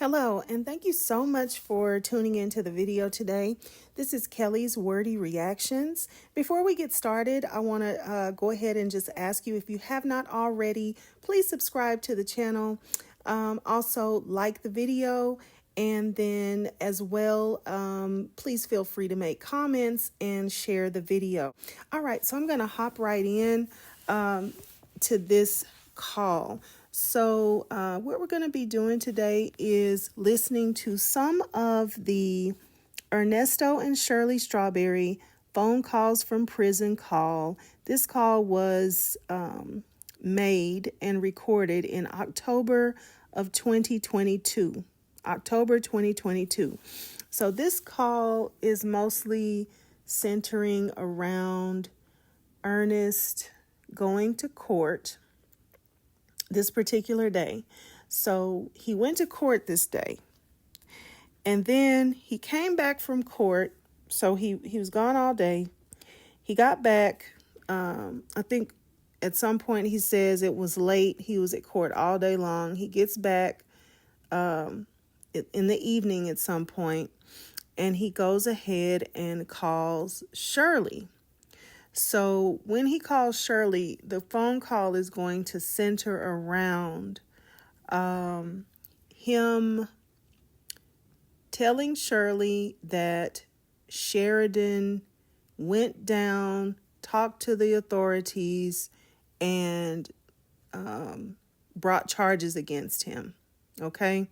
Hello, and thank you so much for tuning into the video today. This is Kelly's Wordy Reactions. Before we get started, I want to go ahead and just ask you, if you have not already, please subscribe to the channel. Also, like the video, and then as well, please feel free to make comments and share the video. All right, so I'm going to hop right in to this call. So what we're going to be doing today is listening to some of the Ernesto and Shirley Strawberry phone calls from prison call. This call was made and recorded in October of 2022. October 2022. So this call is mostly centering around Ernest going to court this particular day. So he went to court this day, and then he came back from court. So he was gone all day. He got back. I think at some point he says it was late. He was at court all day long. He gets back in the evening at some point, and he goes ahead and calls Shirley. So when he calls Shirley, the phone call is going to center around him telling Shirley that Sheridan went down, talked to the authorities, and brought charges against him. Okay.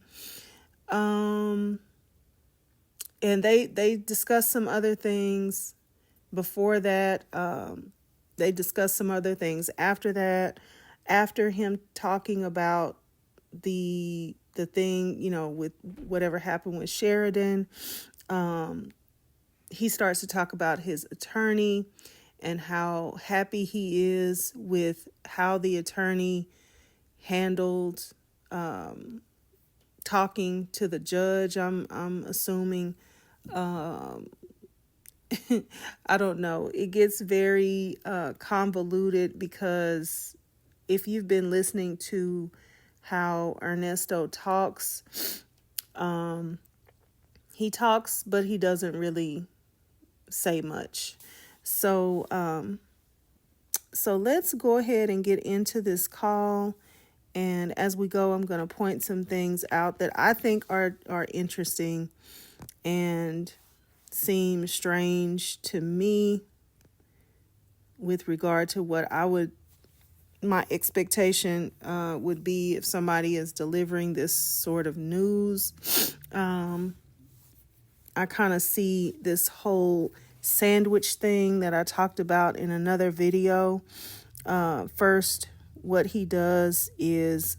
And they discussed some other things. Before that, they discussed some other things. After that, after him talking about the thing, with whatever happened with Sheridan, he starts to talk about his attorney and how happy he is with how the attorney handled talking to the judge. I'm assuming. I don't know. It gets very convoluted, because if you've been listening to how Ernesto talks, he talks, but he doesn't really say much. So let's go ahead and get into this call. And as we go, I'm going to point some things out that I think are interesting and seem strange to me with regard to what my expectation would be if somebody is delivering this sort of news. I kind of see this whole sandwich thing that I talked about in another video. First, what he does is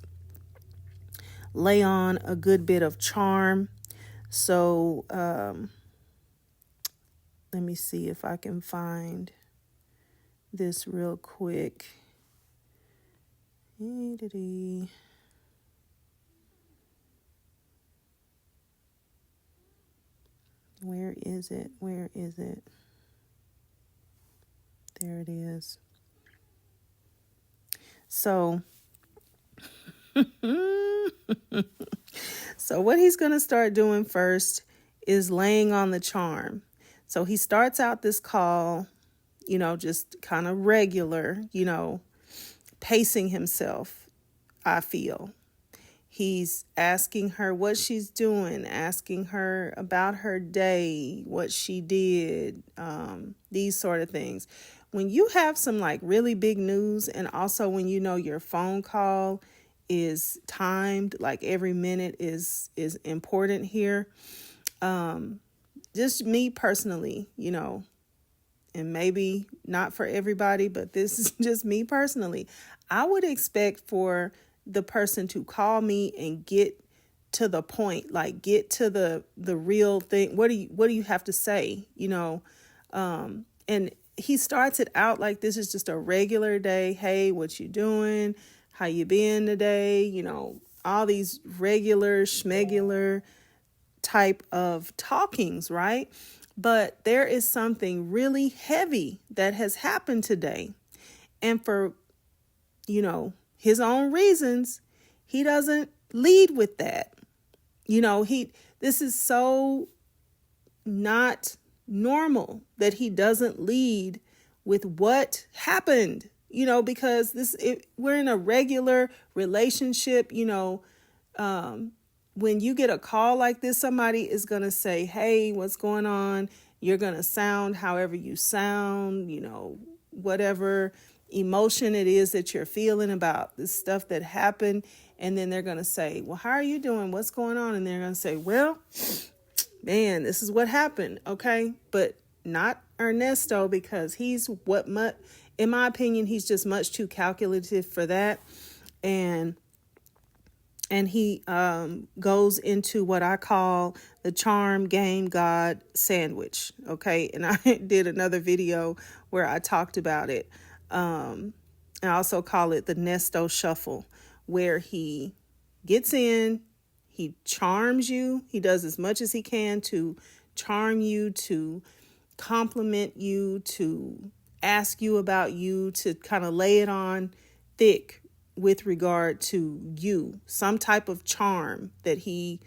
lay on a good bit of charm. So, let me see if I can find this real quick. Where is it? Where is it? There it is. So, so what he's going to start doing first is laying on the charm. So he starts out this call, just kind of regular, pacing himself, I feel. He's asking her what she's doing, asking her about her day, what she did, these sort of things. When you have some really big news, and also when your phone call is timed, like every minute is important here. Just me personally, and maybe not for everybody, but this is just me personally. I would expect for the person to call me and get to the point, get to the real thing. What do you have to say? And he starts it out like this is just a regular day. Hey, what you doing? How you been today? All these regular schmegular type of talkings, right? But there is something really heavy that has happened today. And for, his own reasons, he doesn't lead with that. This is so not normal that he doesn't lead with what happened, because we're in a regular relationship. When you get a call like this, somebody is going to say, hey, what's going on? You're going to sound however you sound, whatever emotion it is that you're feeling about this stuff that happened. And then they're going to say, well, how are you doing? What's going on? And they're going to say, well, man, this is what happened. Okay. But not Ernesto, because in my opinion, he's just much too calculative for that. And he goes into what I call the charm game God sandwich. Okay. And I did another video where I talked about it. I also call it the Ernesto shuffle, where he gets in, he charms you. He does as much as he can to charm you, to compliment you, to ask you about you, to kind of lay it on thick with regard to you, some type of charm that he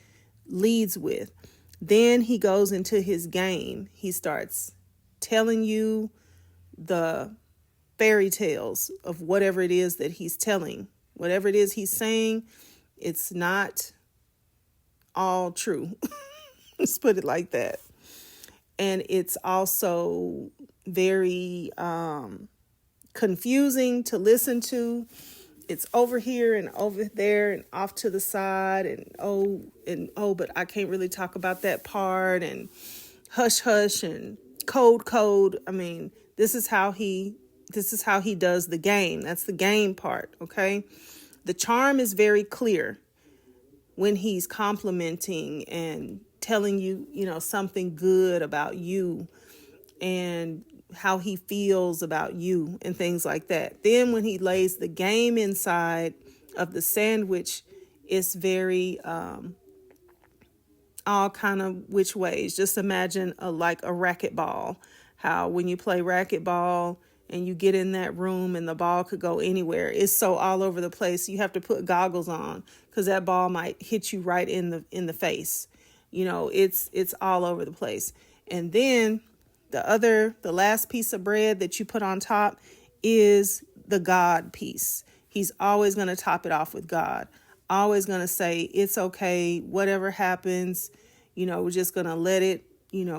leads with. Then he goes into his game. He starts telling you the fairy tales of whatever it is that he's telling. Whatever it is he's saying, it's not all true. Let's put it like that. And it's also very confusing to listen to. It's over here and over there and off to the side and but I can't really talk about that part, and hush hush and code. I mean, this is how he does the game. That's the game part, okay? The charm is very clear when he's complimenting and telling you, something good about you and how he feels about you and things like that. Then when he lays the game inside of the sandwich, it's very all kind of which ways. Just imagine like a racquetball. How when you play racquetball and you get in that room and the ball could go anywhere. It's so all over the place. You have to put goggles on because that ball might hit you right in the face. It's all over the place. And then the last piece of bread that you put on top is the God piece. He's always going to top it off with God. Always going to say, it's okay, whatever happens, we're just going to let it,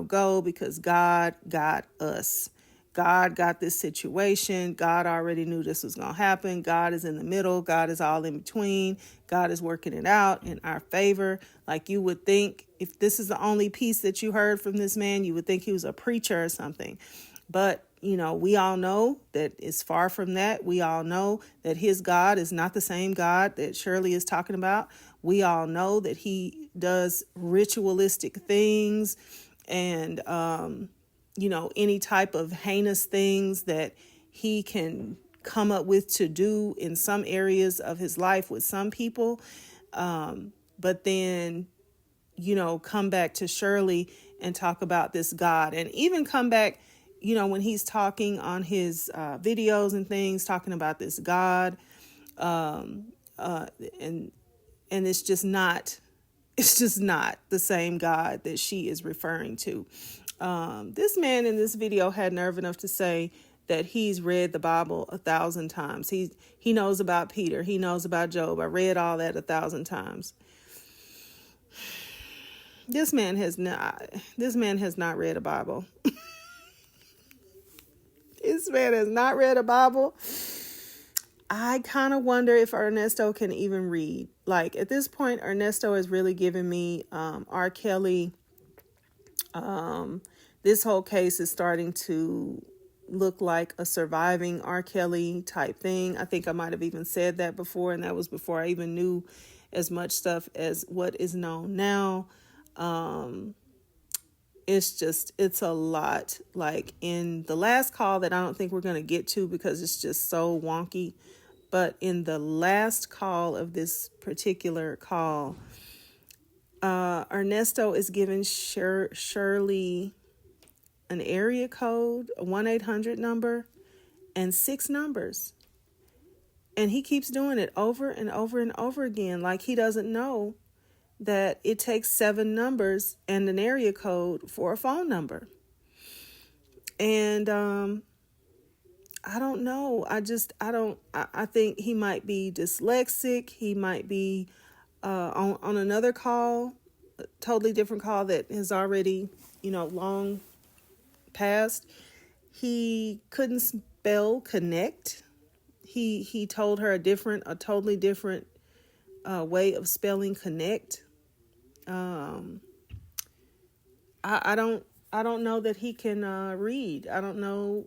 go because God got us. God got this situation. God already knew this was going to happen. God is in the middle. God is all in between. God is working it out in our favor. Like you would think, if this is the only piece that you heard from this man, you would think he was a preacher or something. But, we all know that it's far from that. We all know that his God is not the same God that Shirley is talking about. We all know that he does ritualistic things and, any type of heinous things that he can come up with to do in some areas of his life with some people. But then, come back to Shirley and talk about this God, and even come back, when he's talking on his videos and things, talking about this God. And it's just not the same God that she is referring to. This man in this video had nerve enough to say that he's read the Bible 1,000 times. He knows about Peter. He knows about Job. I read all that 1,000 times. This man has not read a Bible. This man has not read a Bible. I kind of wonder if Ernesto can even read. Like at this point, Ernesto is really giving me R. Kelly. This whole case is starting to look like a surviving R. Kelly type thing. I think I might have even said that before, and that was before I even knew as much stuff as what is known now. It's a lot. Like in the last call that I don't think we're going to get to because it's just so wonky. But in the last call of this particular call, Ernesto is giving Shirley an area code, a 1-800 number, and 6 numbers. And he keeps doing it over and over and over again. Like he doesn't know that it takes 7 numbers and an area code for a phone number. And I don't know. I think he might be dyslexic. He might be on another call, a totally different call that has already, long passed. He couldn't spell connect. He told her a totally different way of spelling connect. I don't know that he can read. I don't know.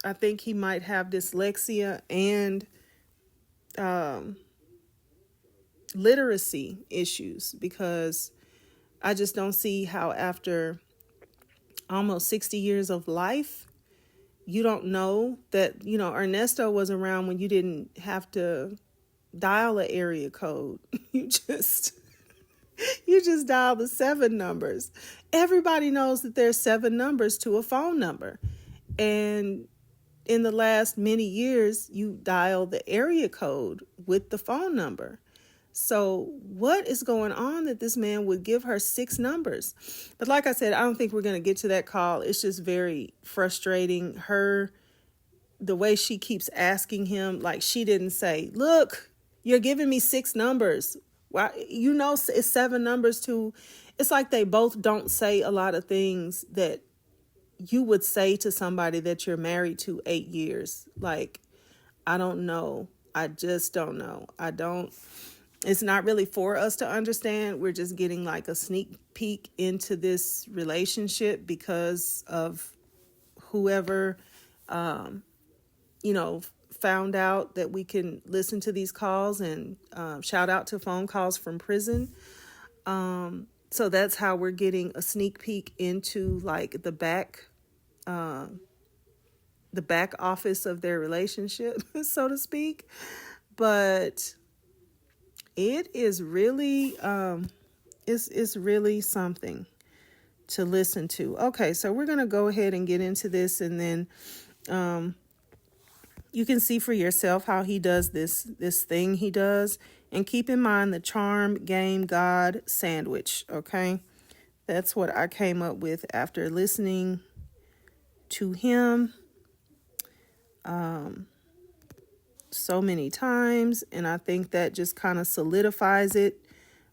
I think he might have dyslexia and literacy issues, because I just don't see how after almost 60 years of life, you don't know that, Ernesto was around when you didn't have to dial an area code. You just dial the 7 numbers. Everybody knows that there's 7 numbers to a phone number. And in the last many years, you dial the area code with the phone number. So what is going on that this man would give her 6 numbers? But like I said, I don't think we're going to get to that call. It's just very frustrating. The way she keeps asking him, like she didn't say, look, you're giving me 6 numbers. Well, it's 7 numbers too. It's like they both don't say a lot of things that you would say to somebody that you're married to 8 years. Like, I don't know. I just don't know. It's not really for us to understand. We're just getting like a sneak peek into this relationship because of whoever, found out that we can listen to these calls, and shout out to phone calls from prison. So that's how we're getting a sneak peek into like the back office of their relationship, so to speak. But it is really, it's really something to listen to. Okay, so we're going to go ahead and get into this, and then you can see for yourself how he does this thing he does. And keep in mind the charm, game, God sandwich, okay? That's what I came up with after listening to him so many times. And I think that just kind of solidifies it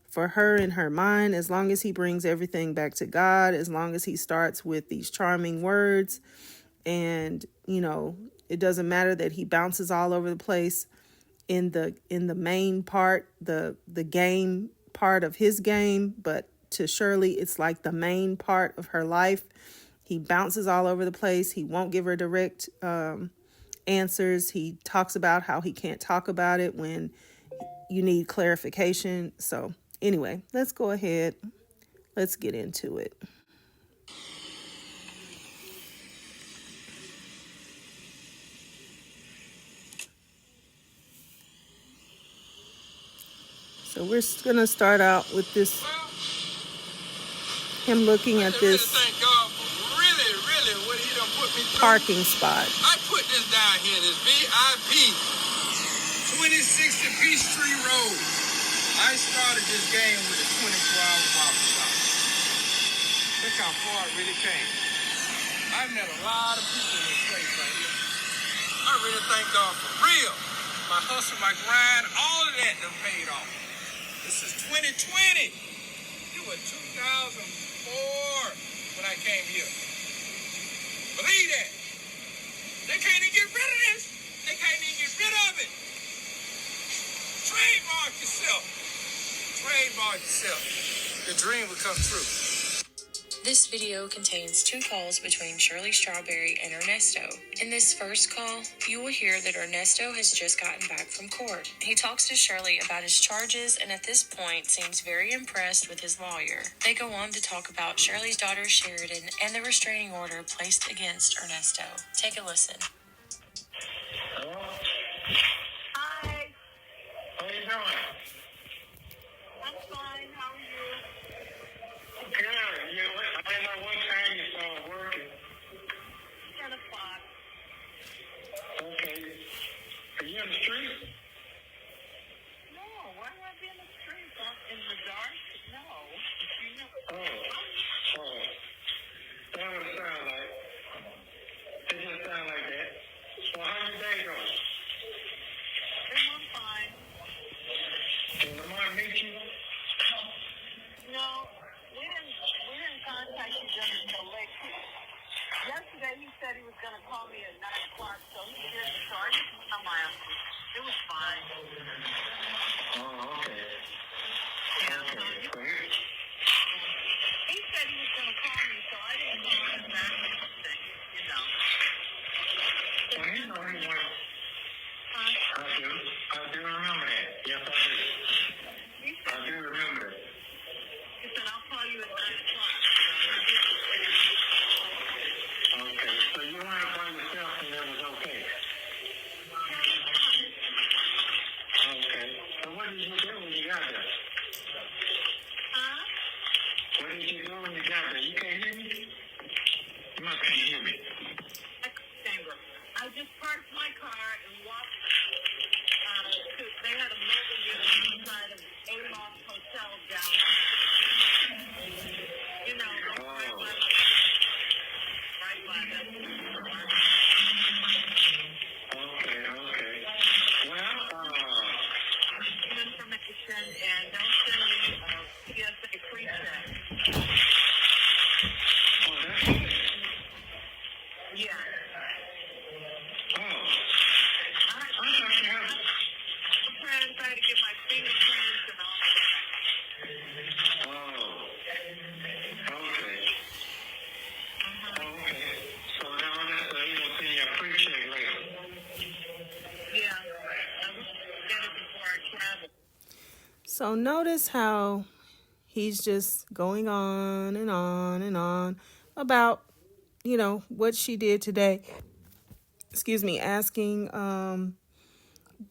for her in her mind. As long as he brings everything back to God, as long as he starts with these charming words, and, it doesn't matter that he bounces all over the place in the main part, the game part of his game, but to Shirley, it's like the main part of her life. He bounces all over the place. He won't give her direct answers. He talks about how he can't talk about it when you need clarification. So anyway, let's go ahead. Let's get into it. So we're going to start out with this, him looking at this parking spot. I put this down here, this VIP 2060 Peachtree Road. I started this game with a 24-hour barber shop. Look how far it really came. I've met a lot of people in this place right here. I really thank God for real. My hustle, my grind, all of that done paid off. This is 2020. It was 2004 when I came here. Believe that. They can't even get rid of this. They can't even get rid of it. Trademark yourself. Trademark yourself. Your dream will come true. This video contains 2 calls between Shirley Strawberry and Ernesto. In this first call, you will hear that Ernesto has just gotten back from court. He talks to Shirley about his charges and at this point seems very impressed with his lawyer. They go on to talk about Shirley's daughter Sheridan and the restraining order placed against Ernesto. Take a listen. Hello? Hi. How you doing? I'm fine. How are you? Good. I know what time you started working. 10 o'clock. Okay. Are you in the street? No, why would I be in the street? In the dark? at 9 o'clock. Okay, so you went by yourself and that was okay? Okay. So what did you do when you got there? Huh? What did you do when you got there? You can't hear me? You must can't hear me. I just parked my car and walked to, they had a mobile unit outside of A-Loft Hotel downtown. You know, right by the Okay. Well, information and they'll send me a PSA pre-check. Oh, that's it? Yeah. Oh. I thought you had... I'm trying to get my fingerprints and all of that. Oh. Okay. Okay. So now that's you gonna send you a pre-check later. Yeah. I will get it before I travel. So notice how he's just going on and on and on about, what she did today. Excuse me, asking,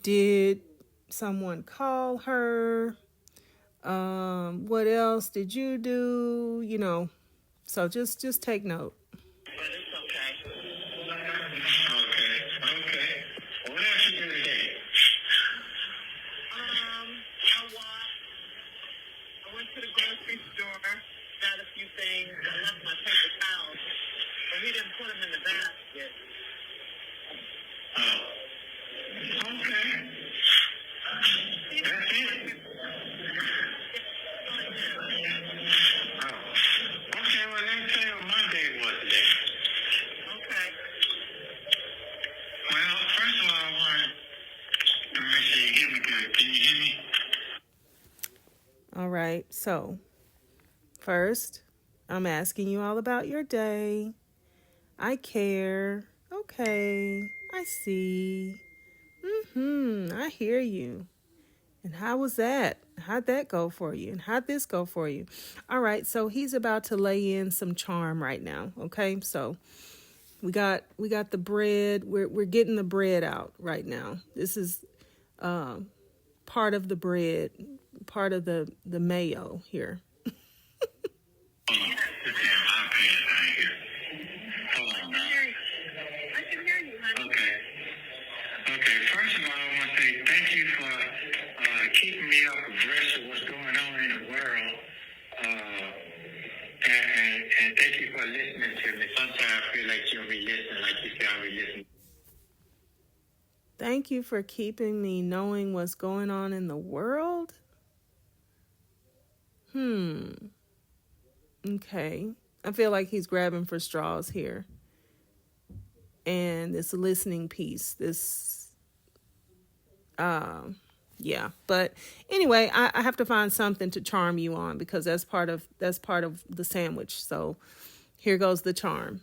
did someone call her? What else did you do? So just take note. But it's okay. Okay. What else you do today? I walked. I went to the grocery store, got a few things. I left my paper towels, but he didn't put them in the basket. Oh. Okay. That's it. Oh. Okay, well, let me tell you what my day was today. Okay. Well, first of all, I want to make sure you hear me good. Can you hear me? All right. So first, I'm asking you all about your day. I care. Okay. I see. I hear you. And how was that? How'd that go for you? And how'd this go for you? All right, so he's about to lay in some charm right now. Okay, so we got the bread. We're getting the bread out right now. This is part of the bread, part of the mayo here. I can hear you, honey. Okay, first of all, I want to say thank you for keeping me up abreast of what's going on in the world. And thank you for listening to me. Sometimes I feel like you'll be listening, like you say I'll be listening. Thank you for keeping me knowing what's going on in the world. Okay. I feel like he's grabbing for straws here. And this listening piece, yeah. But anyway, I have to find something to charm you on because that's part of the sandwich. So here goes the charm.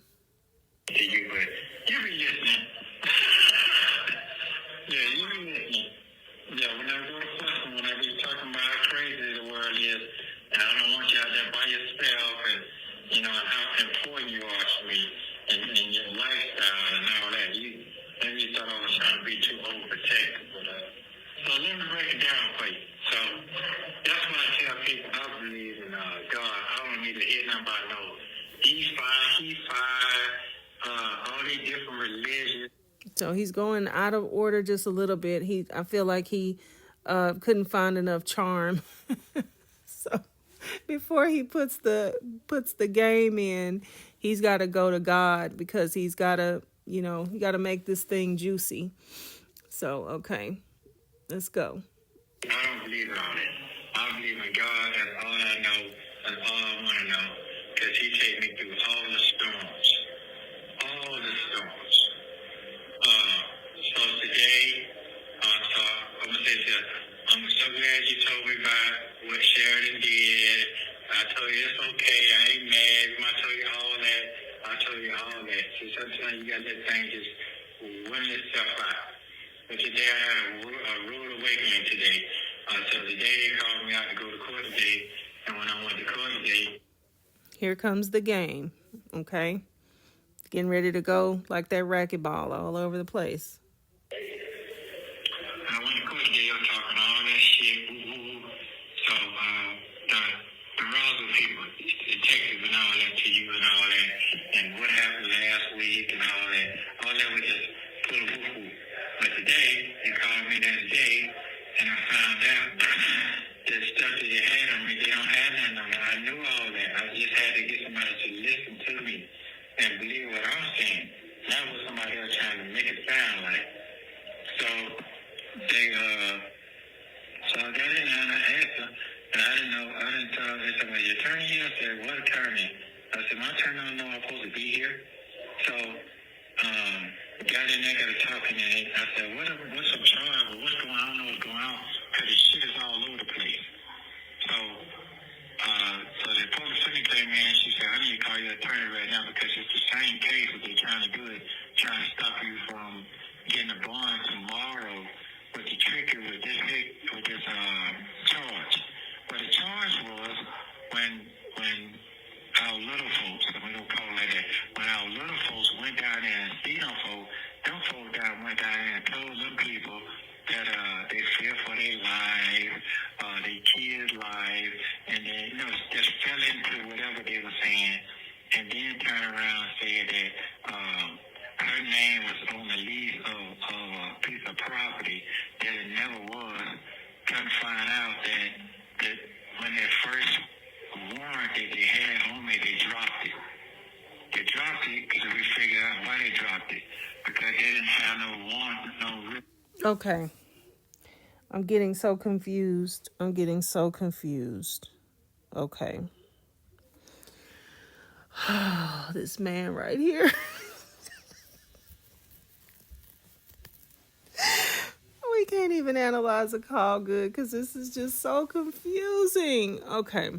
You be listening. Yeah, you be listening. Yeah, when I go to question, whenever you're talking about how crazy the world is, and I don't want you out there by yourself, and how important you are to me, and your lifestyle and all that. Maybe you thought I was trying to be too overprotective, but so let me break it down for you. So that's why I tell people I believe in God. I don't need to hear nothing about no he's five, all these different religions. So he's going out of order just a little bit. I feel like he couldn't find enough charm. So before he puts the game in, he's got to go to God because he's got to, he got to make this thing juicy. So, okay, let's go. I don't believe in all that. I believe in God. That's all I know. That's all I want to know. Because he takes me through all the storms. All the storms. So today, I'm going to say this. I'm so glad you told me about what Sheridan did. I told you it's okay. I ain't mad. I told you all that. See, sometimes you got that thing just run itself out. But today I had a rude awakening today. So today they called me out to go to court today. And when I went to court today, Here comes the game, okay? Getting ready to go like that racquetball all over the place. I went to court today, I'm talking all that shit, woo-woo. So, the Rosa people, detectives and all that to you and all that, and what happened last week and all that was just full of woo-woo. But today, they called me the other day, and I found out the stuff that they had on me, they don't have nothing on me. I knew all that. I just had to get somebody to listen to me and believe what I'm saying. That was somebody else trying to make it sound like. So so I got in there and I asked her, and I didn't know, they said, well, your attorney here? I said, what attorney? I said, my attorney don't know I'm supposed to be here. So, got in there, got to talking, and I said, what's the charge? What's going on? I don't know what's going on, because the shit is all over the place. So the police attorney came in, she said, I need to call your attorney right now, because it's the same case that they're trying to do it, trying to stop you from getting a bond tomorrow. But the tricky with this charge. But the charge was when our little folks, we don't call it like that, when our little folks went down there and see them folks went down there and told them people that they fear for their life, their kids' life, and then just fell into whatever they were saying, and then turned around and said that her name was on the lease of a piece of property that it never was. Come find out that when they first warrant that they had on me, they dropped it. They dropped it because we figured out why they dropped it. Because they didn't have no warrant, no... Okay. I'm getting so confused. Okay. This man right here. We can't even analyze a call good because this is just so confusing. Okay.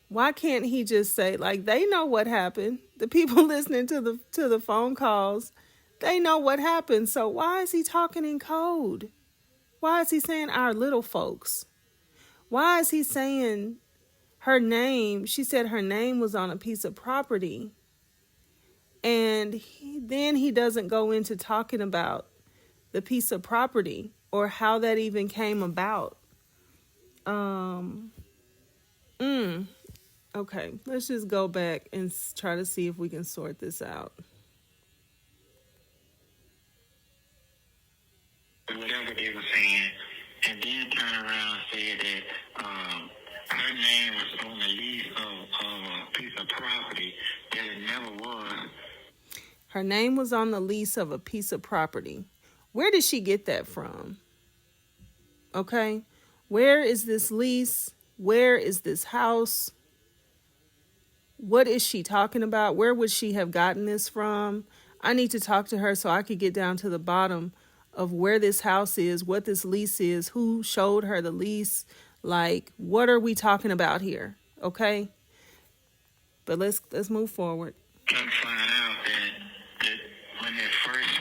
Why can't he just say, like, they know what happened? The people listening to the phone calls, they know what happened. So why is he talking in code? Why is he saying our little folks? Why is he saying her name? She said her name was on a piece of property. And then he doesn't go into talking about the piece of property or how that even came about. Okay, let's just go back and try to see if we can sort this out. Whatever they were saying, and then turn around and say that her name was on the lease of a piece of property that it never was. Her name was on the lease of a piece of property. Where did she get that from? Okay, where is this lease? Where is this house? What is she talking about? Where would she have gotten this from? I need to talk to her so I could get down to the bottom of where this house is, what this lease is, who showed her the lease. Like, what are we talking about here? Okay? But let's move forward. Come find out that when they first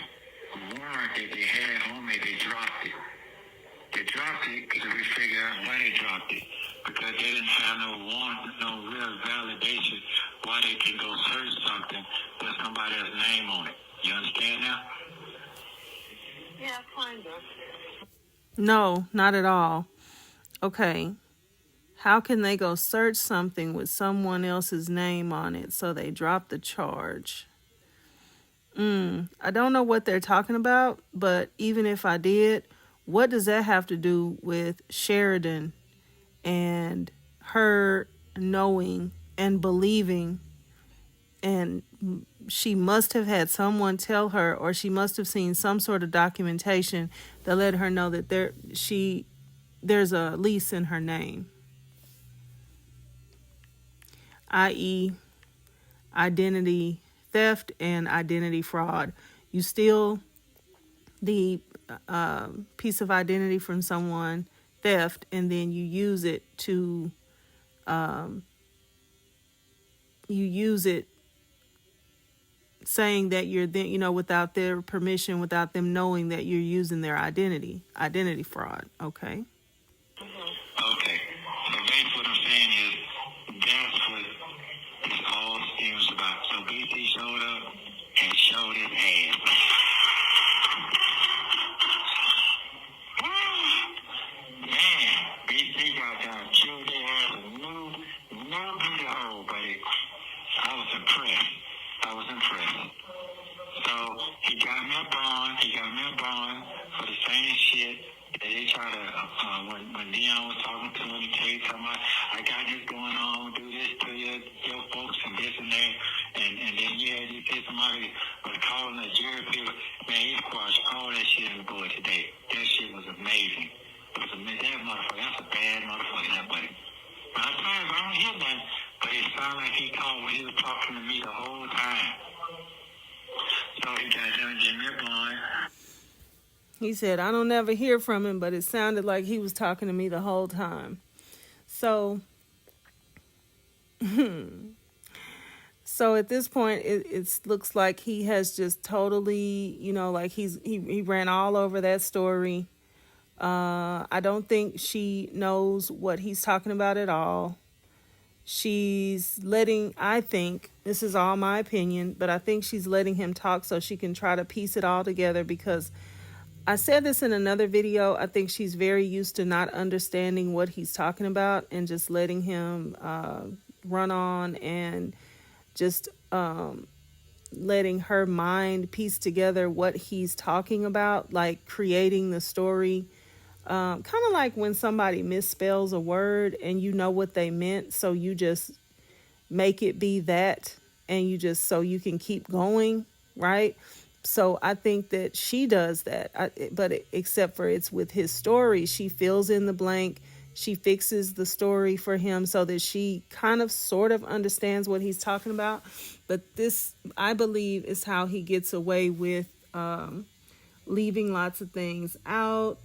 warrant that they had on me, they dropped it. They dropped it because we figured out why they dropped it. Because they didn't have no warrant, no real validation why they can go search something with somebody else's name on it. You understand now? Yeah, kind of. No, not at all. Okay. How can they go search something with someone else's name on it so they drop the charge? I don't know what they're talking about, but even if I did, what does that have to do with Sheridan and her knowing and believing? And she must have had someone tell her, or she must have seen some sort of documentation that let her know that there's a lease in her name, i.e. identity theft and identity fraud. You steal the piece of identity from someone, theft, and then you use it to saying that you're then, without their permission, without them knowing that you're using their identity fraud. Okay. Okay. So basically what I'm saying is a bond. He got me a bond for the same shit. They try to, when Dion was talking to him, talking about, I got this going on, do this to your folks and this and that. And then, yeah, you say somebody was calling a jury people. Man, he squashed all that shit in the board today. That shit was amazing. That motherfucker, that's a bad motherfucker, that buddy. But I times I don't hear nothing, but it sounded like he called when he was talking to me the whole time. So he got done getting me a bond. He said, I don't ever hear from him, but it sounded like he was talking to me the whole time. So, so at this point, it looks like he has just totally, like he ran all over that story. I don't think she knows what he's talking about at all. I think, this is all my opinion, but I think she's letting him talk so she can try to piece it all together, because I said this in another video. I think she's very used to not understanding what he's talking about and just letting him run on and just letting her mind piece together what he's talking about, like creating the story. Kind of like when somebody misspells a word and you know what they meant, so you just make it be that, and so you can keep going, right? So I think that she does that, except for it's with his story. She fills in the blank. She fixes the story for him so that she kind of sort of understands what he's talking about. But this, I believe, is how he gets away with leaving lots of things out,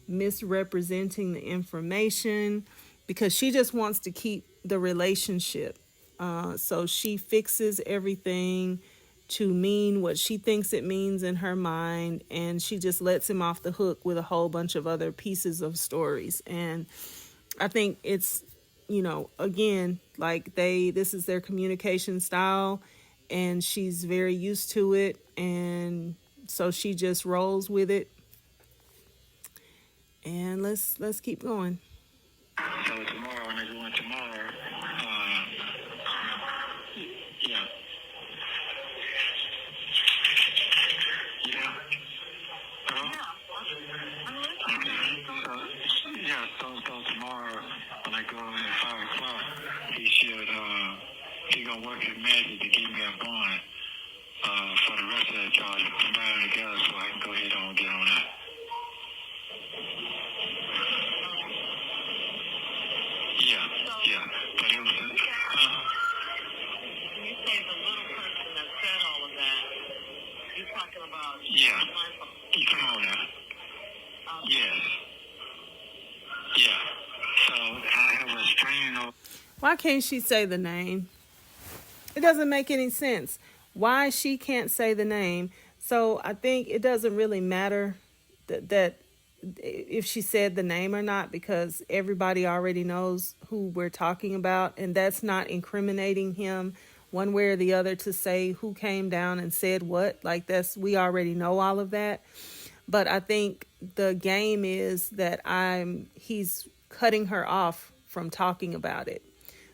misrepresenting the information, because she just wants to keep the relationship. So she fixes everything to mean what she thinks it means in her mind, and she just lets him off the hook with a whole bunch of other pieces of stories. And I think it's, again, like this is their communication style, and she's very used to it, and so she just rolls with it. And let's keep going. So tomorrow, when I go in tomorrow, yeah. Yeah. Hello? Okay. So tomorrow, when I go in at 5 o'clock, he gonna work his magic to give me a bond for the rest of the charge, combine it together so I can go ahead and get on that. Yeah. But it was, You say the little person that said all of that, you're talking about... Yeah. Come on now. Yes. Yeah. So I have a restraining. Why can't she say the name? It doesn't make any sense. Why she can't say the name? So I think it doesn't really matter that if she said the name or not, because everybody already knows who we're talking about, and that's not incriminating him one way or the other to say who came down and said what. Like, we already know all of that. But I think the game is that he's cutting her off from talking about it.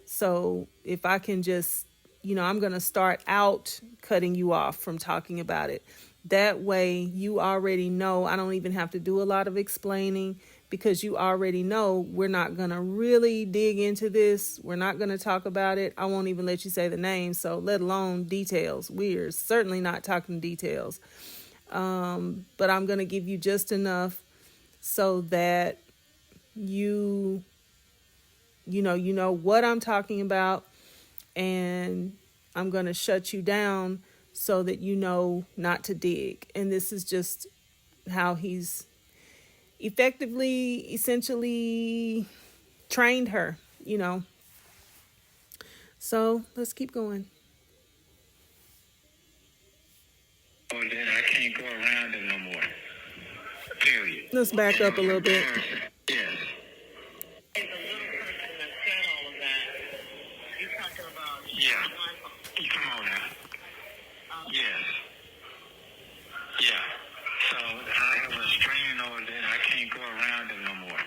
So if I can just, I'm going to start out cutting you off from talking about it. That way you already know. I don't even have to do a lot of explaining, because you already know we're not going to really dig into this. We're not going to talk about it. I won't even let you say the name, so let alone details. We're certainly not talking details. But I'm going to give you just enough so that you know what I'm talking about, and I'm going to shut you down so that you know not to dig. And this is just how he's essentially trained her, So let's keep going. Oh, then I can't go around him no more. Period. Let's back up a little bit. Yes. The little person that said all of that, you're talking about... Yeah. Come on now. Yes. Yeah. So I have a restraining order that I can't go around him no more.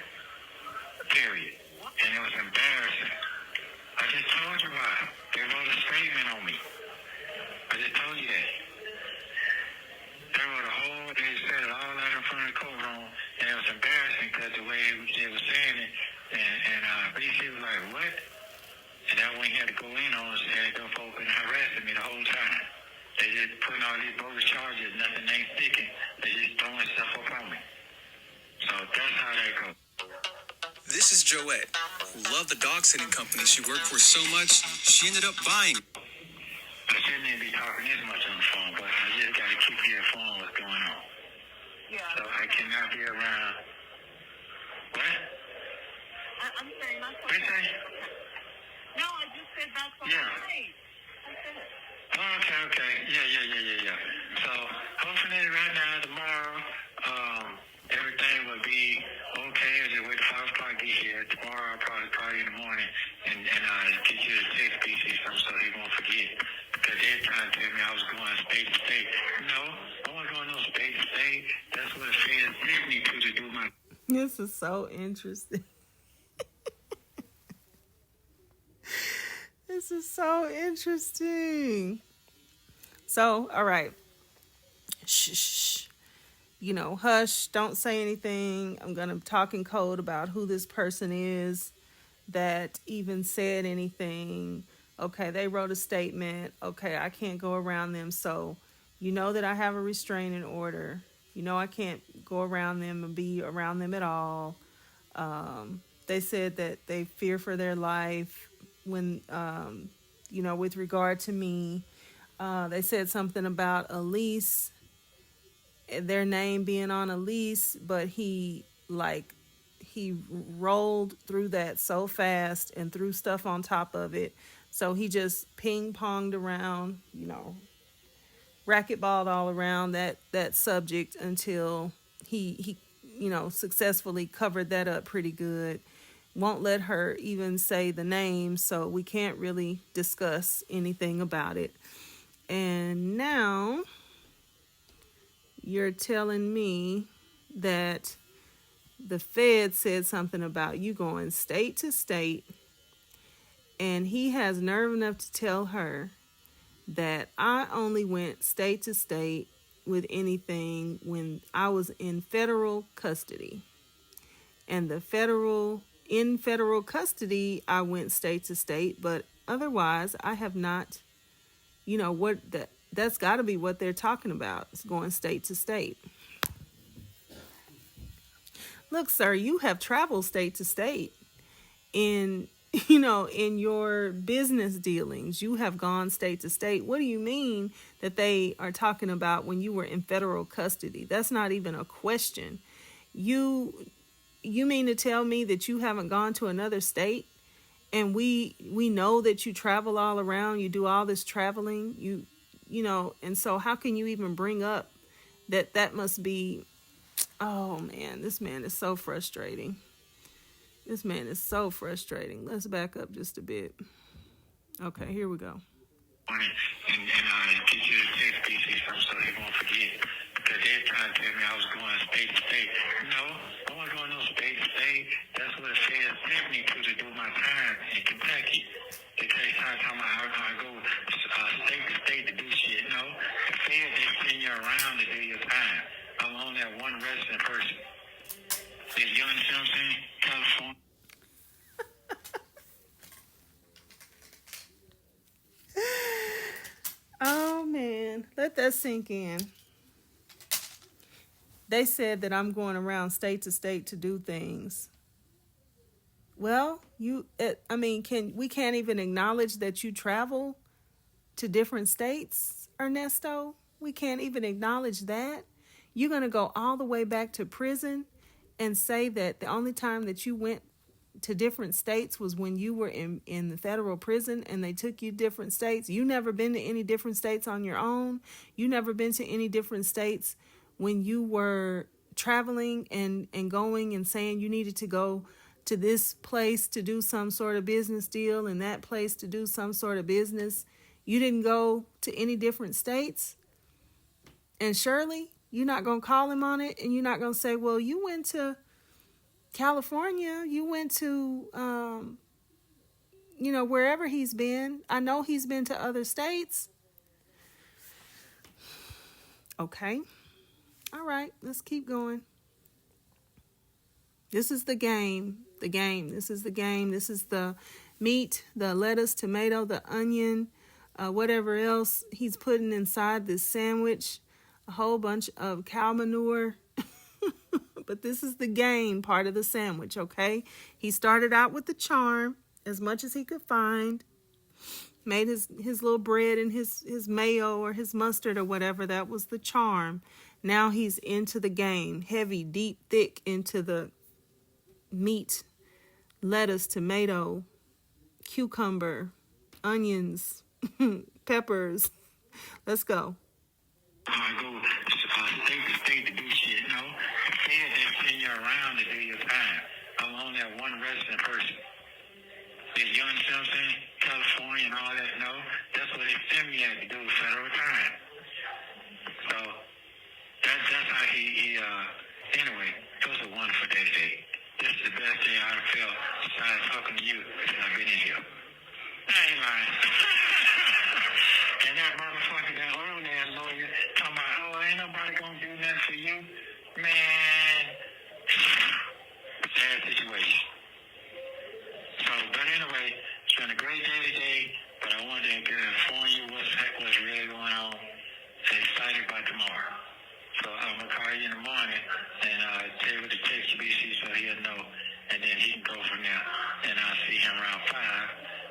Period. And it was embarrassing. I just told you why. They wrote a statement on me. I just told you that. They wrote a way they were saying it, and BC was like, what? And that one he had to go in on and say, them folks been harassing me the whole time. They just putting all these bogus charges, nothing ain't sticking. They just throwing stuff up on me. So that's how that goes. This is Joette, who loved the dog sitting company she worked for so much, she ended up buying. I shouldn't even be talking this much on the phone, but I just got to keep you informed what's going on. Yeah. So I cannot be around. What? I'm saying that's What you say? No, I just said that's all Yeah. right. That's it. Oh, okay. Yeah. So hopefully right now, tomorrow, everything will be okay. I just wait till 5 o'clock get here. Tomorrow I'll probably call you in the morning and get you the text PC so he won't forget. Because they're trying to tell me I was going state to state. No, I wasn't going no state to state. That's what the feds sent me to do my... This is so interesting. This is so interesting. So, all right. Shh. You know, hush. Don't say anything. I'm going to talk in code about who this person is that even said anything. Okay, they wrote a statement. Okay, I can't go around them. So, you know that I have a restraining order. You know I can't go around them and be around them at all. They said that they fear for their life when, with regard to me. They said something about a lease, their name being on a lease, but he rolled through that so fast and threw stuff on top of it. So he just ping-ponged around, racquetballed all around that subject until he successfully covered that up pretty good. Won't let her even say the name, so we can't really discuss anything about it. And now you're telling me that the Fed said something about you going state to state, and he has nerve enough to tell her that I only went state to state with anything when I was in federal custody. And in federal custody, I went state to state, but otherwise I have not, that's got to be what they're talking about. It's going state to state. Look, sir, you have traveled state to state in your business dealings. You have gone state to state. What do you mean that they are talking about when you were in federal custody? That's not even a question. You mean to tell me that you haven't gone to another state? And we know that you travel all around, you do all this traveling, and so how can you even bring up that must be, oh man, this man is so frustrating. Let's back up just a bit. Okay, here we go. And get you the text PC so he won't forget. Because they're trying to tell me I was going state to state. No, I wasn't going no state to state. That's what the feds sent me to do my time in Kentucky. They try to tell me I go state to state to do shit. No, the feds, they send you around to do your time. I'm only that one resident person. You understand what I'm saying? California. Oh man, let that sink in. They said that I'm going around state to state to do things. Well, we can't even acknowledge that you travel to different states, Ernesto? We can't even acknowledge that. You're going to go all the way back to prison and say that the only time that you went to different states was when you were in the federal prison and they took you different states. You never been to any different states on your own. You never been to any different states when you were traveling and going and saying you needed to go to this place to do some sort of business deal and that place to do some sort of business. You didn't go to any different states. And Shirley, you're not going to call him on it, and you're not going to say, well, you went to California, you went to, wherever he's been. I know he's been to other states. Okay. All right, let's keep going. This is the game. The game. This is the game. This is the meat, the lettuce, tomato, the onion, whatever else he's putting inside this sandwich. A whole bunch of cow manure. But this is the game part of the sandwich, okay? He started out with the charm, as much as he could find. Made his little bread and his mayo or his mustard or whatever. That was the charm. Now he's into the game. Heavy, deep, thick into the meat, lettuce, tomato, cucumber, onions, peppers. Let's go. I go state to state to do shit, you know. The Fed, they send you around to do your time. I'm only a one resident person. You understand what I'm saying? California and all that, no. That's what they send me at to do federal time. So that's how he anyway, it was a wonderful day today. This is the best day I've felt besides talking to you since I've been in here. I ain't lying. And that motherfucker, that old ass lawyer, talking about, oh, ain't nobody gonna do nothing for you. Man, sad situation. So, but anyway, it's been a great day today, but I wanted to inform you what's really going on. I'm excited about tomorrow. So I'm going to call you in the morning and tell you what the text BC so he'll know. And then he can go from there. And I'll see him around 5.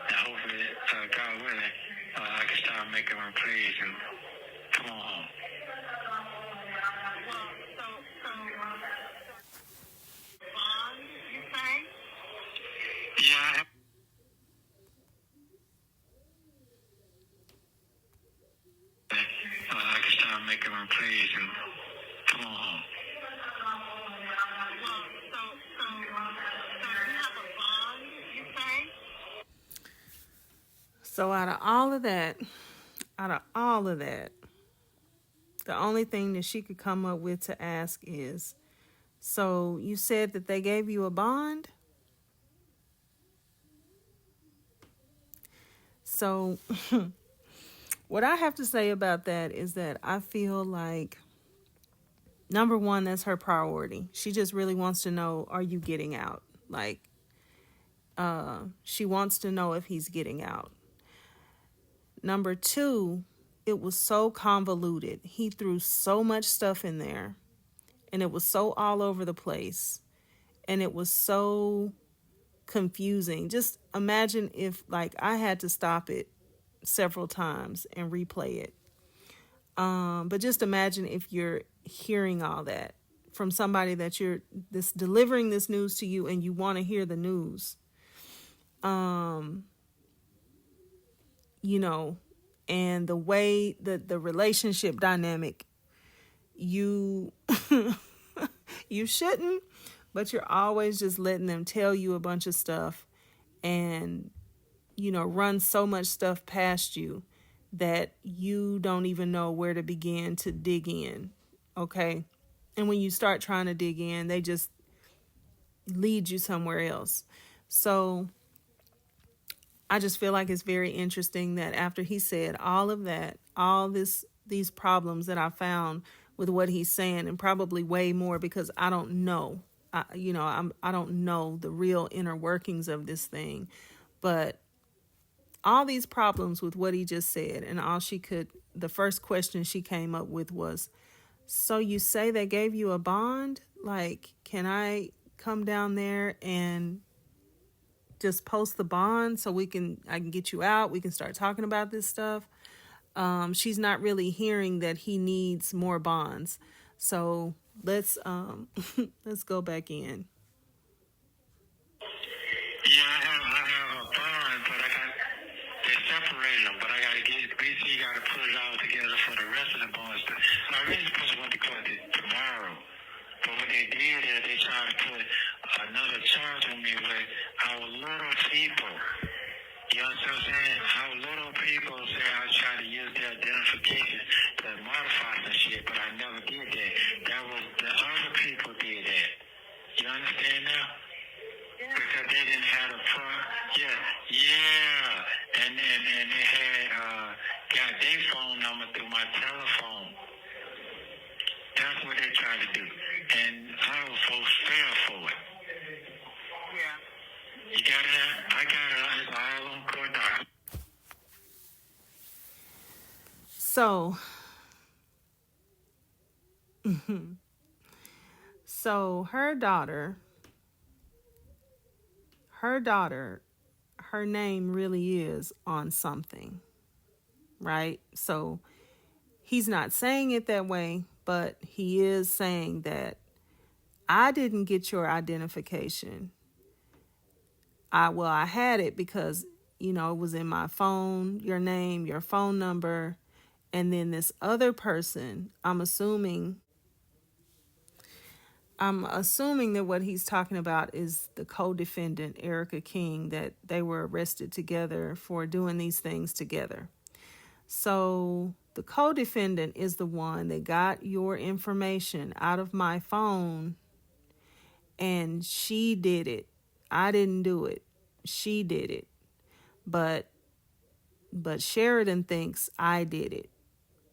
And hopefully, God willing, I can start making him plays and come on home. Bond, you say? Yeah, I can start making him plays and come on home. So you have a bond, you say? So out of all of that, the only thing that she could come up with to ask is, so you said that they gave you a bond? So what I have to say about that is that I feel like, number one, that's her priority. She just really wants to know, are you getting out? Like, she wants to know if he's getting out. Number two, it was so convoluted. He threw so much stuff in there, and it was so all over the place, and it was so confusing. Just imagine if, like, I had to stop it several times and replay it. But just imagine if you're hearing all that from somebody that's delivering this news to you, and you want to hear the news. You know, and the way that the relationship dynamic, you you shouldn't, but you're always just letting them tell you a bunch of stuff and, you know, run so much stuff past you that you don't even know where to begin to dig in. Okay. And when you start trying to dig in, they just lead you somewhere else. So I just feel like it's very interesting that after he said all of that, these problems that I found with what he's saying, and probably way more because I don't know, I don't know the real inner workings of this thing, but all these problems with what he just said, and the first question she came up with was, so you say they gave you a bond? Like, can I come down there and just post the bond so I can get you out? We can start talking about this stuff. She's not really hearing that he needs more bonds. So let's go back in. Yeah, I have a bond, but they separated them, but I got to BC got to put it all together for the rest of the bonds. I really supposed to went to court tomorrow, but what they did is they tried to put another charge on me with our little people. You understand what I'm saying? Our little people say I was trying to use their identification to modify some shit, but I never did that. That was the other people did that. You understand now? Because they didn't have a and they had got their phone number through my telephone. That's what they tried to do, and I was so fair for it. got it. I got it. It's all on court doc. So her daughter, her name really is on something, right? So he's not saying it that way, but he is saying that I didn't get your identification. I had it because, it was in my phone, your name, your phone number, and then this other person, I'm assuming that what he's talking about is the co-defendant, Erica King, that they were arrested together for doing these things together. So the co-defendant is the one that got your information out of my phone, and she did it. I didn't do it. She did it. But Sheridan thinks I did it.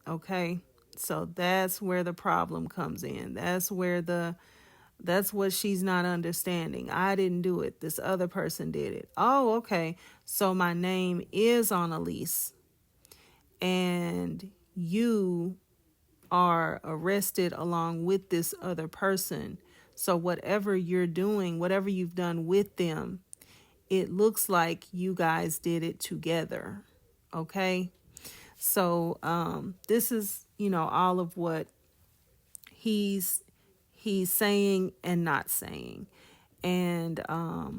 Okay? So that's where the problem comes in. That's what she's not understanding. I didn't do it. This other person did it. Oh, okay. So my name is on a lease, and you are arrested along with this other person. So whatever you're doing, whatever you've done with them, it looks like you guys did it together. Okay? So this is, all of what he's saying and not saying. And I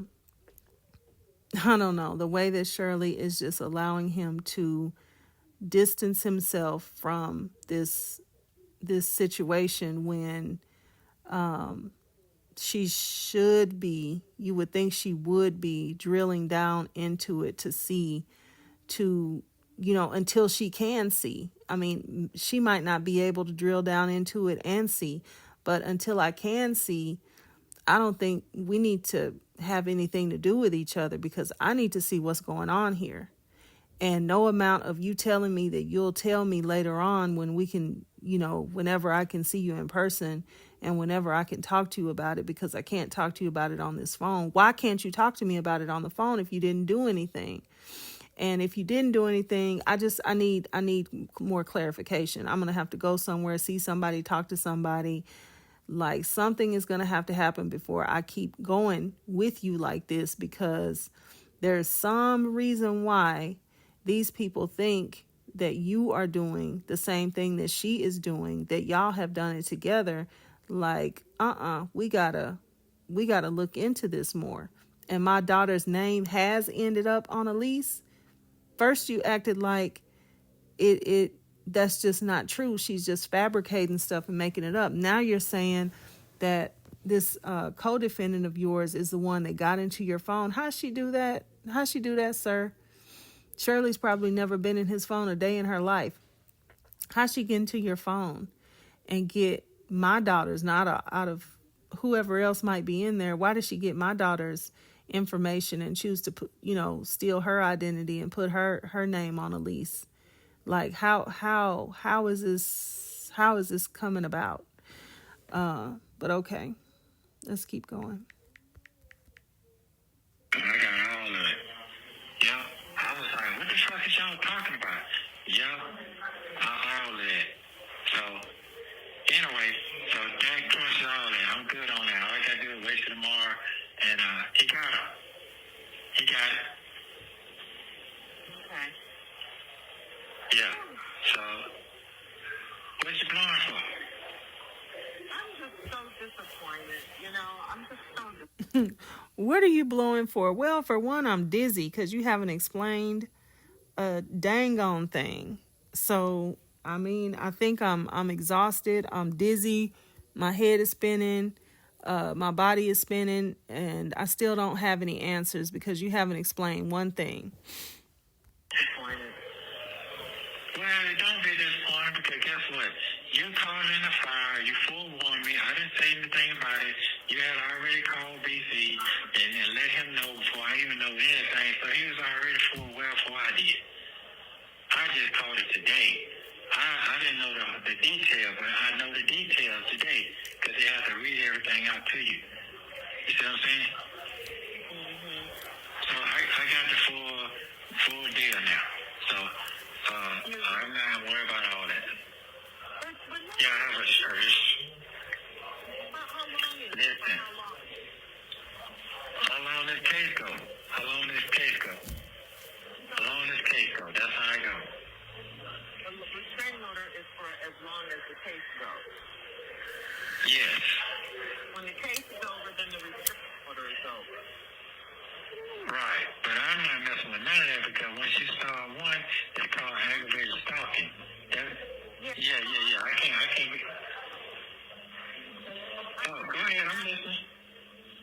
don't know, the way that Shirley is just allowing him to distance himself from this situation when she should be, you would think she would be drilling down into it to see, until she can see. I mean, she might not be able to drill down into it and see, but until I can see, I don't think we need to have anything to do with each other, because I need to see what's going on here. And no amount of you telling me that you'll tell me later on when we can, whenever I can see you in person and whenever I can talk to you about it, because I can't talk to you about it on this phone. Why can't you talk to me about it on the phone if you didn't do anything? And if you didn't do anything, I need more clarification. I'm going to have to go somewhere, see somebody, talk to somebody. Like, something is going to have to happen before I keep going with you like this, because there's some reason why these people think that you are doing the same thing that she is doing, that y'all have done it together. Like, we gotta look into this more. And my daughter's name has ended up on a lease. First you acted like it that's just not true. She's just fabricating stuff and making it up. Now you're saying that this co-defendant of yours is the one that got into your phone. How'd she do that? How'd she do that, sir? Shirley's probably never been in his phone a day in her life. How'd she get into your phone and get my daughter's, not out of whoever else might be in there? Why did she get my daughter's information and choose to put, steal her identity and put her name on a lease? Like, how is this coming about? But okay, let's keep going. I got all of it. Yeah. I was like, what the fuck is y'all talking about? Yeah. All of that. So, anyway, so that crushes all that. I'm good on that. All I got to do is wait till tomorrow, and he got it. He got it. Okay. Yeah. So, what you blowing for? I'm just so disappointed. I'm just so disappointed. What are you blowing for? Well, for one, I'm dizzy because you haven't explained a dang on thing. So, I mean, I think I'm exhausted. I'm dizzy. My head is spinning. My body is spinning, and I still don't have any answers because you haven't explained one thing. Disappointed. Well, don't be disappointed, because guess what? You caught in the fire. You forewarned me. I didn't say anything about it. You had already called BC and let him know before I even know anything. So he was already forewarned before I did. I just caught it today. I didn't know the details, but I know the details today, because they have to read everything out to you. You see what I'm saying? Mm-hmm. got the full deal now. So I'm not worried about all that. Yeah, I have a church. How long is it? Listen, how long this case go? How long this case go? How long this case go? That's how I go. The restraining order is for as long as the case goes. Yes. When the case is over, then the restraining order is over. Right. But I'm not messing with none of that because once you start one, it's called aggravated stalking. Yeah. I can't be. Oh, go ahead. I'm listening.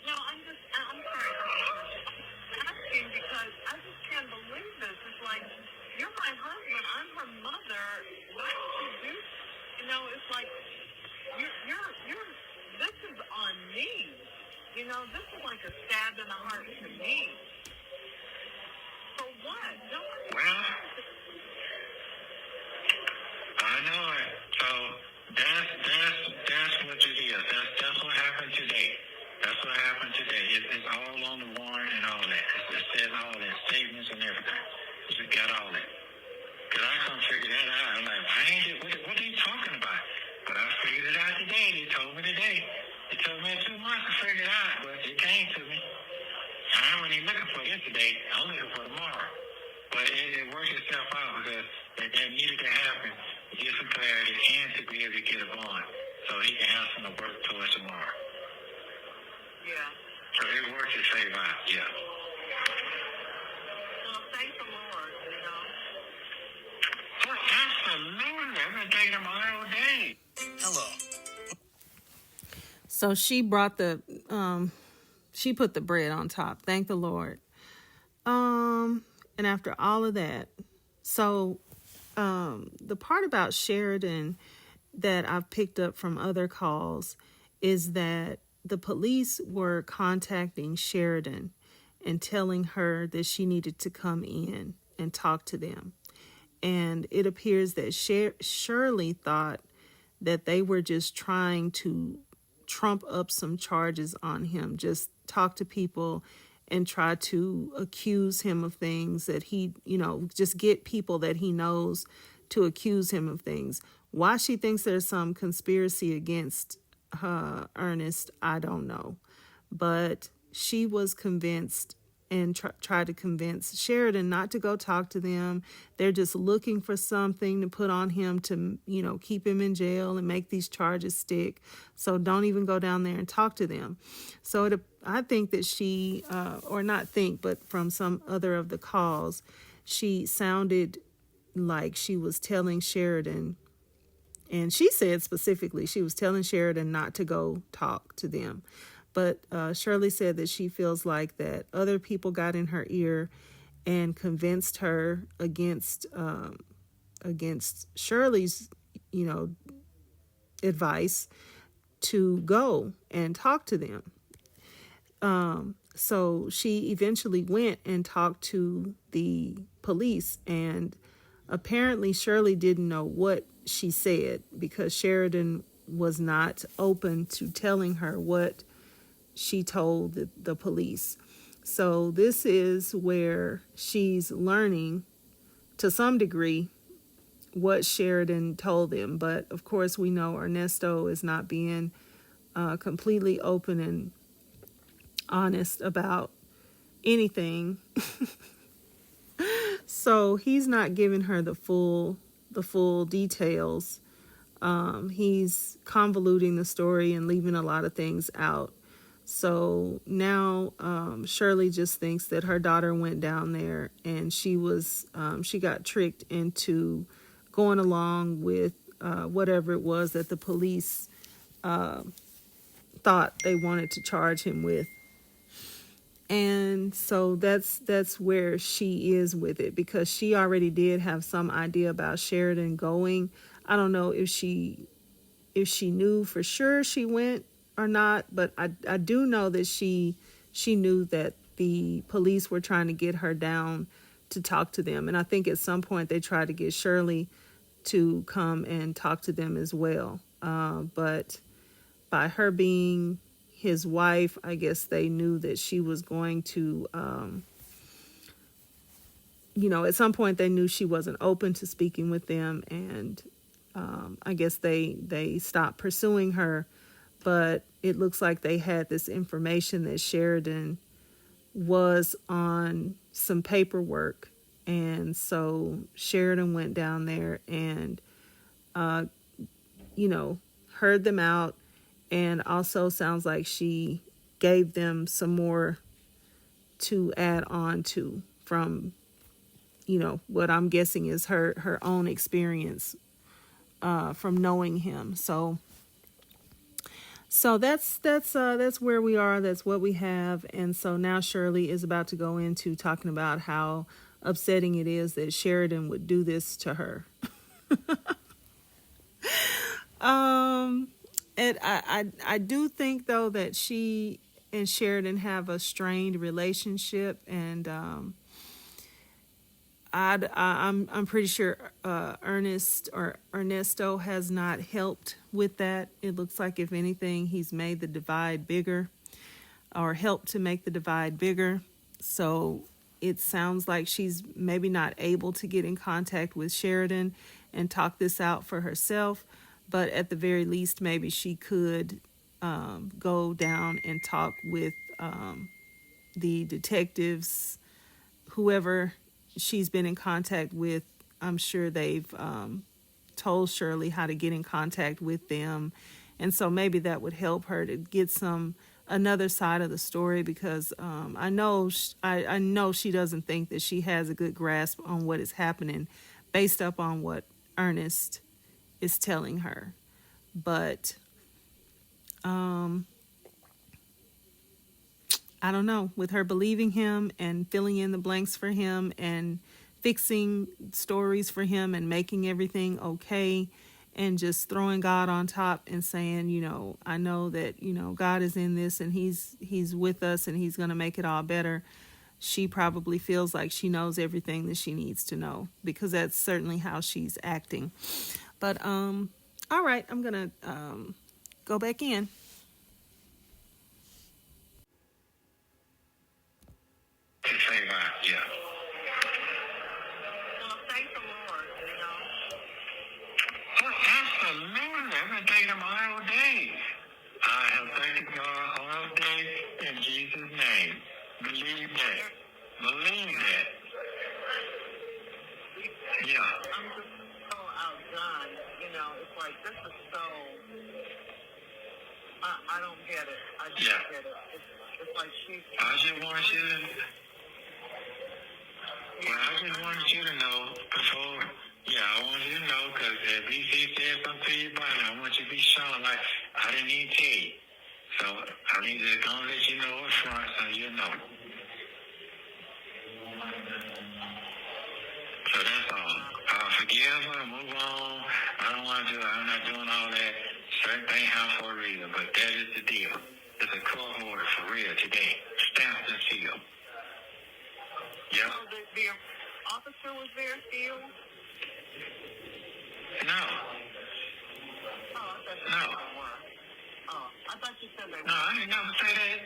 No, I'm sorry. I'm asking because I just can't believe this. It's like, you're my husband, I'm her mother. Why would you do? You know, it's like you're. This is on me. You know, this is like a stab in the heart to me. For what? Well, I know it. So that's what it is. That's what happened today. That's what happened today. It's all on the warrant and all that. It says all that, statements and everything. We got all that. Cause I couldn't figure that out. I'm like, what are you talking about? But I figured it out today. They told me today. It took me 2 months to figure it out, but it came to me. I wasn't even looking for this today. I'm looking for tomorrow. But it worked itself out because that needed to happen to get some clarity and to be able to get a bond so he can have some to work towards tomorrow. Yeah. So it worked its favor out, yeah. Well, thank the Lord, you know. Oh, absolutely. I've been taking them all day. Hello. So she brought she put the bread on top. Thank the Lord. And after all of that, so the part about Sheridan that I've picked up from other calls is that the police were contacting Sheridan and telling her that she needed to come in and talk to them. And it appears that Shirley thought that they were just trying to trump up some charges on him, just talk to people and try to accuse him of things that he, just get people that he knows to accuse him of things. Why she thinks there's some conspiracy against Ernest, I don't know. But she was convinced and tried to convince Sheridan not to go talk to them. They're just looking for something to put on him to, keep him in jail and make these charges stick. So don't even go down there and talk to them. So I think that she, or not think, but from some other of the calls, she sounded like she was telling Sheridan, and she said specifically, she was telling Sheridan not to go talk to them. But Shirley said that she feels like that other people got in her ear and convinced her against Shirley's, advice to go and talk to them. So she eventually went and talked to the police, and apparently Shirley didn't know what she said because Sheridan was not open to telling her what she told the police. So this is where she's learning to some degree what Sheridan told them. But of course we know Ernesto is not being completely open and honest about anything. So he's not giving her the full details. He's convoluting the story and leaving a lot of things out. So now Shirley just thinks that her daughter went down there and she got tricked into going along with whatever it was that the police thought they wanted to charge him with. And so that's where she is with it, because she already did have some idea about Sheridan going. I don't know if she knew for sure she went or not, but I do know that she knew that the police were trying to get her down to talk to them. And I think at some point they tried to get Shirley to come and talk to them as well. But by her being his wife, I guess they knew that she was going to at some point they knew she wasn't open to speaking with them, and I guess they stopped pursuing her. But it looks like they had this information that Sheridan was on some paperwork, and so Sheridan went down there and heard them out, and also sounds like she gave them some more to add on to from what I'm guessing is her own experience from knowing him. So that's where we are. That's what we have. And so now Shirley is about to go into talking about how upsetting it is that Sheridan would do this to her. And I do think though that she and Sheridan have a strained relationship, and I'm pretty sure Ernesto has not helped with that. It looks like, if anything, he's made the divide bigger, or helped to make the divide bigger. So it sounds like she's maybe not able to get in contact with Sheridan and talk this out for herself, but at the very least, maybe she could go down and talk with the detectives, whoever she's been in contact with. I'm sure they've told Shirley how to get in contact with them, and so maybe that would help her to get another side of the story, because I know she doesn't think that she has a good grasp on what is happening based upon what Ernest is telling her. But I don't know, with her believing him and filling in the blanks for him and fixing stories for him and making everything okay, and just throwing God on top and saying, I know that, God is in this, and he's with us, and he's going to make it all better. She probably feels like she knows everything that she needs to know, because that's certainly how she's acting. But all right, I'm going to go back in. Yeah. Well, thank the Lord, Oh, absolutely. I've been thanking him all day. I have thanked God all day in Jesus' name. Believe that. Believe that. Yeah. I'm just so outdone. It's like, this is so, I don't get it. I just Yeah. get it. It's like she's... I just want you to... Well, I just wanted you to know before... Yeah, I want you to know, because if he said something to you about it, I want you to be shown like, I didn't even tell you. So, I need to go and let you know up front so you know. So that's all. Forgive her, move on. I'm not doing all that. Certain thing happen for a reason, but that is the deal. It's a court order for real today. Stamped and sealed. Yep. So the officer was there still? No. Oh, I thought you No. said they were. Oh, I thought you said they No, were. I didn't never say that.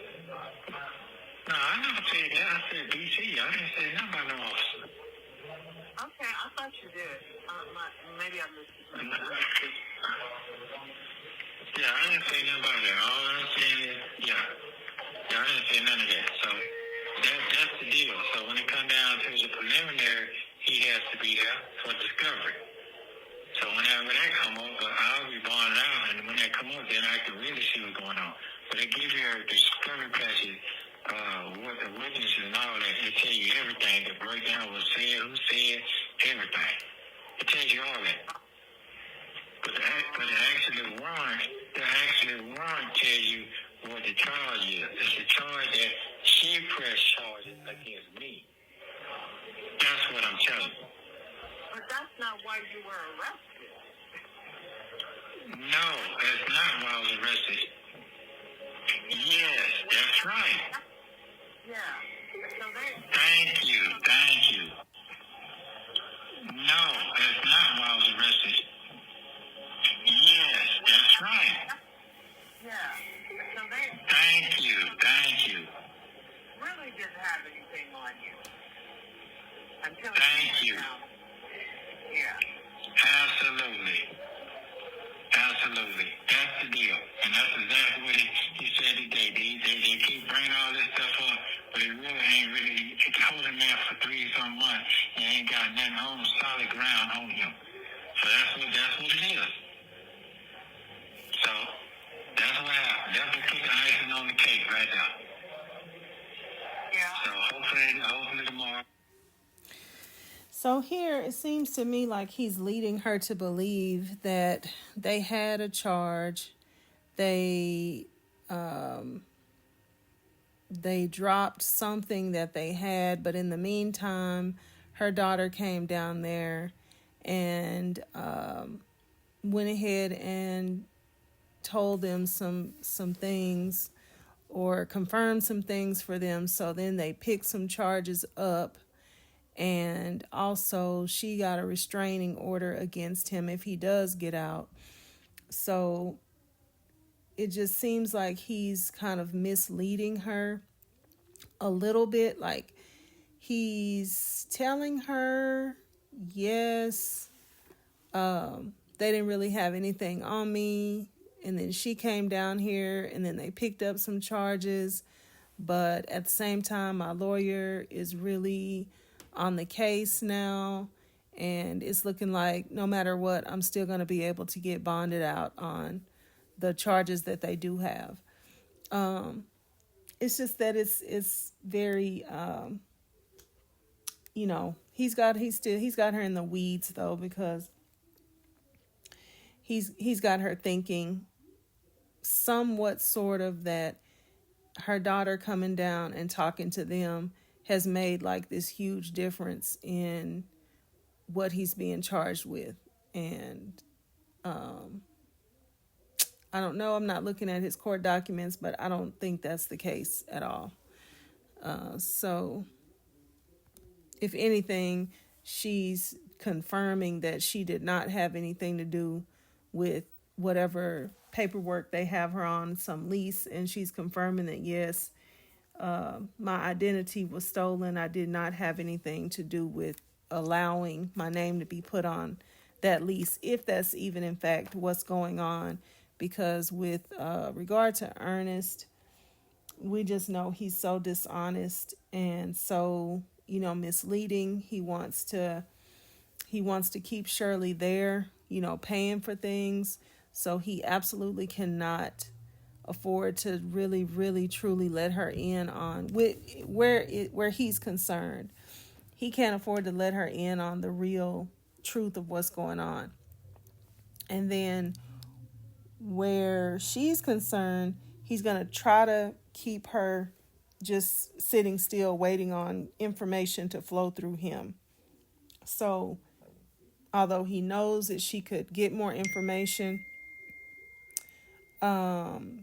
No, I never said that. I said BC. I didn't say nothing about no officer. Okay, I thought you did. Maybe I missed it. Yeah, I didn't say nothing about that. All I'm saying is, yeah, I didn't say none of that. So that's the deal. So when it comes down to the preliminary, he has to be there for discovery. So whenever that come up, I'll be bonded out, and when that come up, then I can really see what's going on. But they give you a discovery package, what the witnesses and all that. It tell you everything. The breakdown was said, who said, everything. It tells you all that. But the actual warrant tells you what the charge is. It's a charge that she pressed charges against me. That's what I'm telling you. But that's not why you were arrested. No, that's not why I was arrested. Yes, that's right. Yeah. So Thank you. No, that's not why I was arrested. Yes, that's right. yeah. So they Thank you. really didn't have anything on you. until it Thank you. out. Yeah. Absolutely. Absolutely. That's the deal. And that's exactly what he said today. They keep bringing all this stuff up, but it really ain't really, it's holding there for 3-some months and ain't got nothing on solid ground on him. So that's what it is. So that's what happened. That's what put the icing on the cake right now. Yeah. So hopefully tomorrow. So here it seems to me like he's leading her to believe that they had a charge. They dropped something that they had, but in the meantime, her daughter came down there and went ahead and told them some things or confirmed some things for them. So then they picked some charges up, and also she got a restraining order against him if he does get out. So it just seems like he's kind of misleading her a little bit. Like he's telling her, yes, they didn't really have anything on me. And then she came down here and then they picked up some charges. But at the same time, my lawyer is really on the case now. And it's looking like no matter what, I'm still going to be able to get bonded out on the charges that they do have. It's just that it's very, he's got her in the weeds though, because he's got her thinking somewhat sort of that her daughter coming down and talking to them has made like this huge difference in what he's being charged with. And I don't know, I'm not looking at his court documents, but I don't think that's the case at all. So if anything, she's confirming that she did not have anything to do with whatever paperwork they have her on, some lease, and she's confirming that yes, my identity was stolen. I did not have anything to do with allowing my name to be put on that lease, if that's even in fact what's going on. Because with regard to Ernest, we just know he's so dishonest and so, misleading. He wants to keep Shirley there, paying for things. So he absolutely cannot afford to really, really, truly let her in on where he's concerned. He can't afford to let her in on the real truth of what's going on. And then where she's concerned, he's going to try to keep her just sitting still, waiting on information to flow through him. So although he knows that she could get more information,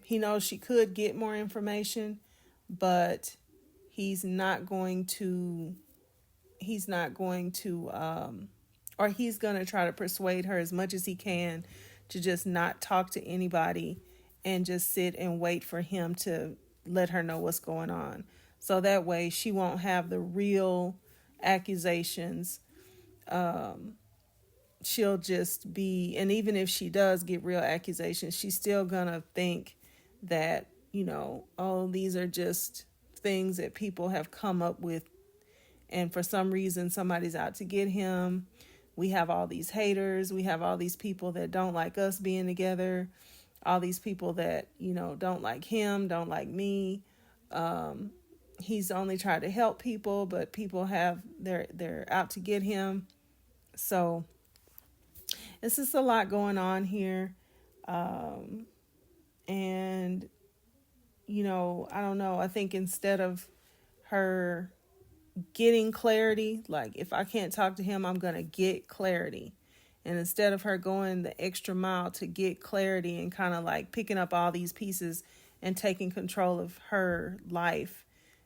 he knows she could get more information, but he's going to try to persuade her as much as he can to just not talk to anybody and just sit and wait for him to let her know what's going on. So that way she won't have the real accusations. She'll just be, and even if she does get real accusations, she's still gonna think that, these are just things that people have come up with, and for some reason somebody's out to get him. We have all these haters, we have all these people that don't like us being together, all these people that, don't like him, don't like me. He's only tried to help people, but people they're out to get him. So it's just a lot going on here. And, I don't know. I think instead of her getting clarity, like if I can't talk to him, I'm going to get clarity. And instead of her going the extra mile to get clarity and kind of like picking up all these pieces and taking control of her life,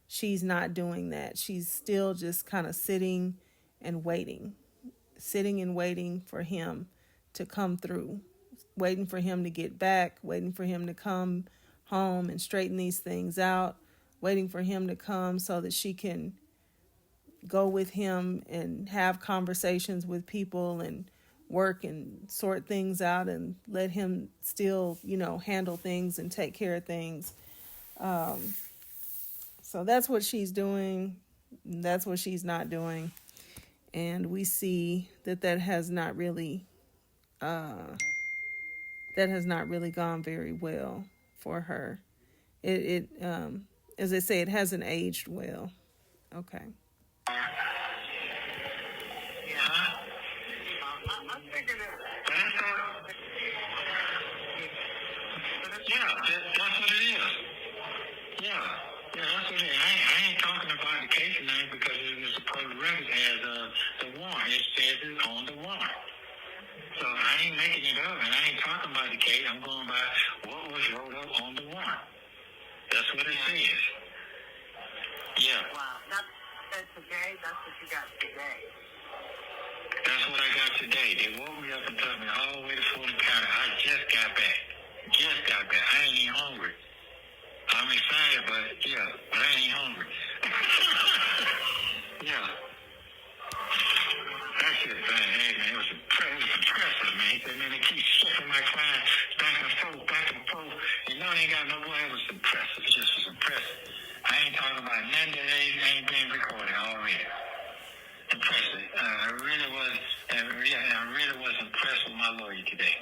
she's not doing that. She's still just kind of sitting and waiting for him to come through, waiting for him to get back, waiting for him to come home and straighten these things out, waiting for him to come so that she can go with him and have conversations with people and work and sort things out and let him still, handle things and take care of things. So that's what she's doing. That's what she's not doing. And we see that has not really gone very well for her. It as they say, it hasn't aged well. Okay. I figured it. Yeah, that's what it is. Yeah, that's what it is. I ain't talking about the case tonight because it's supposed to record as the warrant. It says it's on the warrant. So I ain't making it up, and I ain't talking about the case. I'm going by what was wrote up on the warrant. That's what it says. Yeah. Wow, that's today. That's what you got today. That's what I got today. They woke me up and took me all the way to Fulton County. I just got back. I ain't even hungry. I'm excited, but I ain't hungry. Yeah. That's it, man. Hey, man, it was impressive, man. He said, man, they keep shipping my client back and forth. You know, they ain't got no way. It was impressive. It just was impressive. I ain't talking about none that ain't been recorded already. Impressive. I really was impressed with my lawyer today.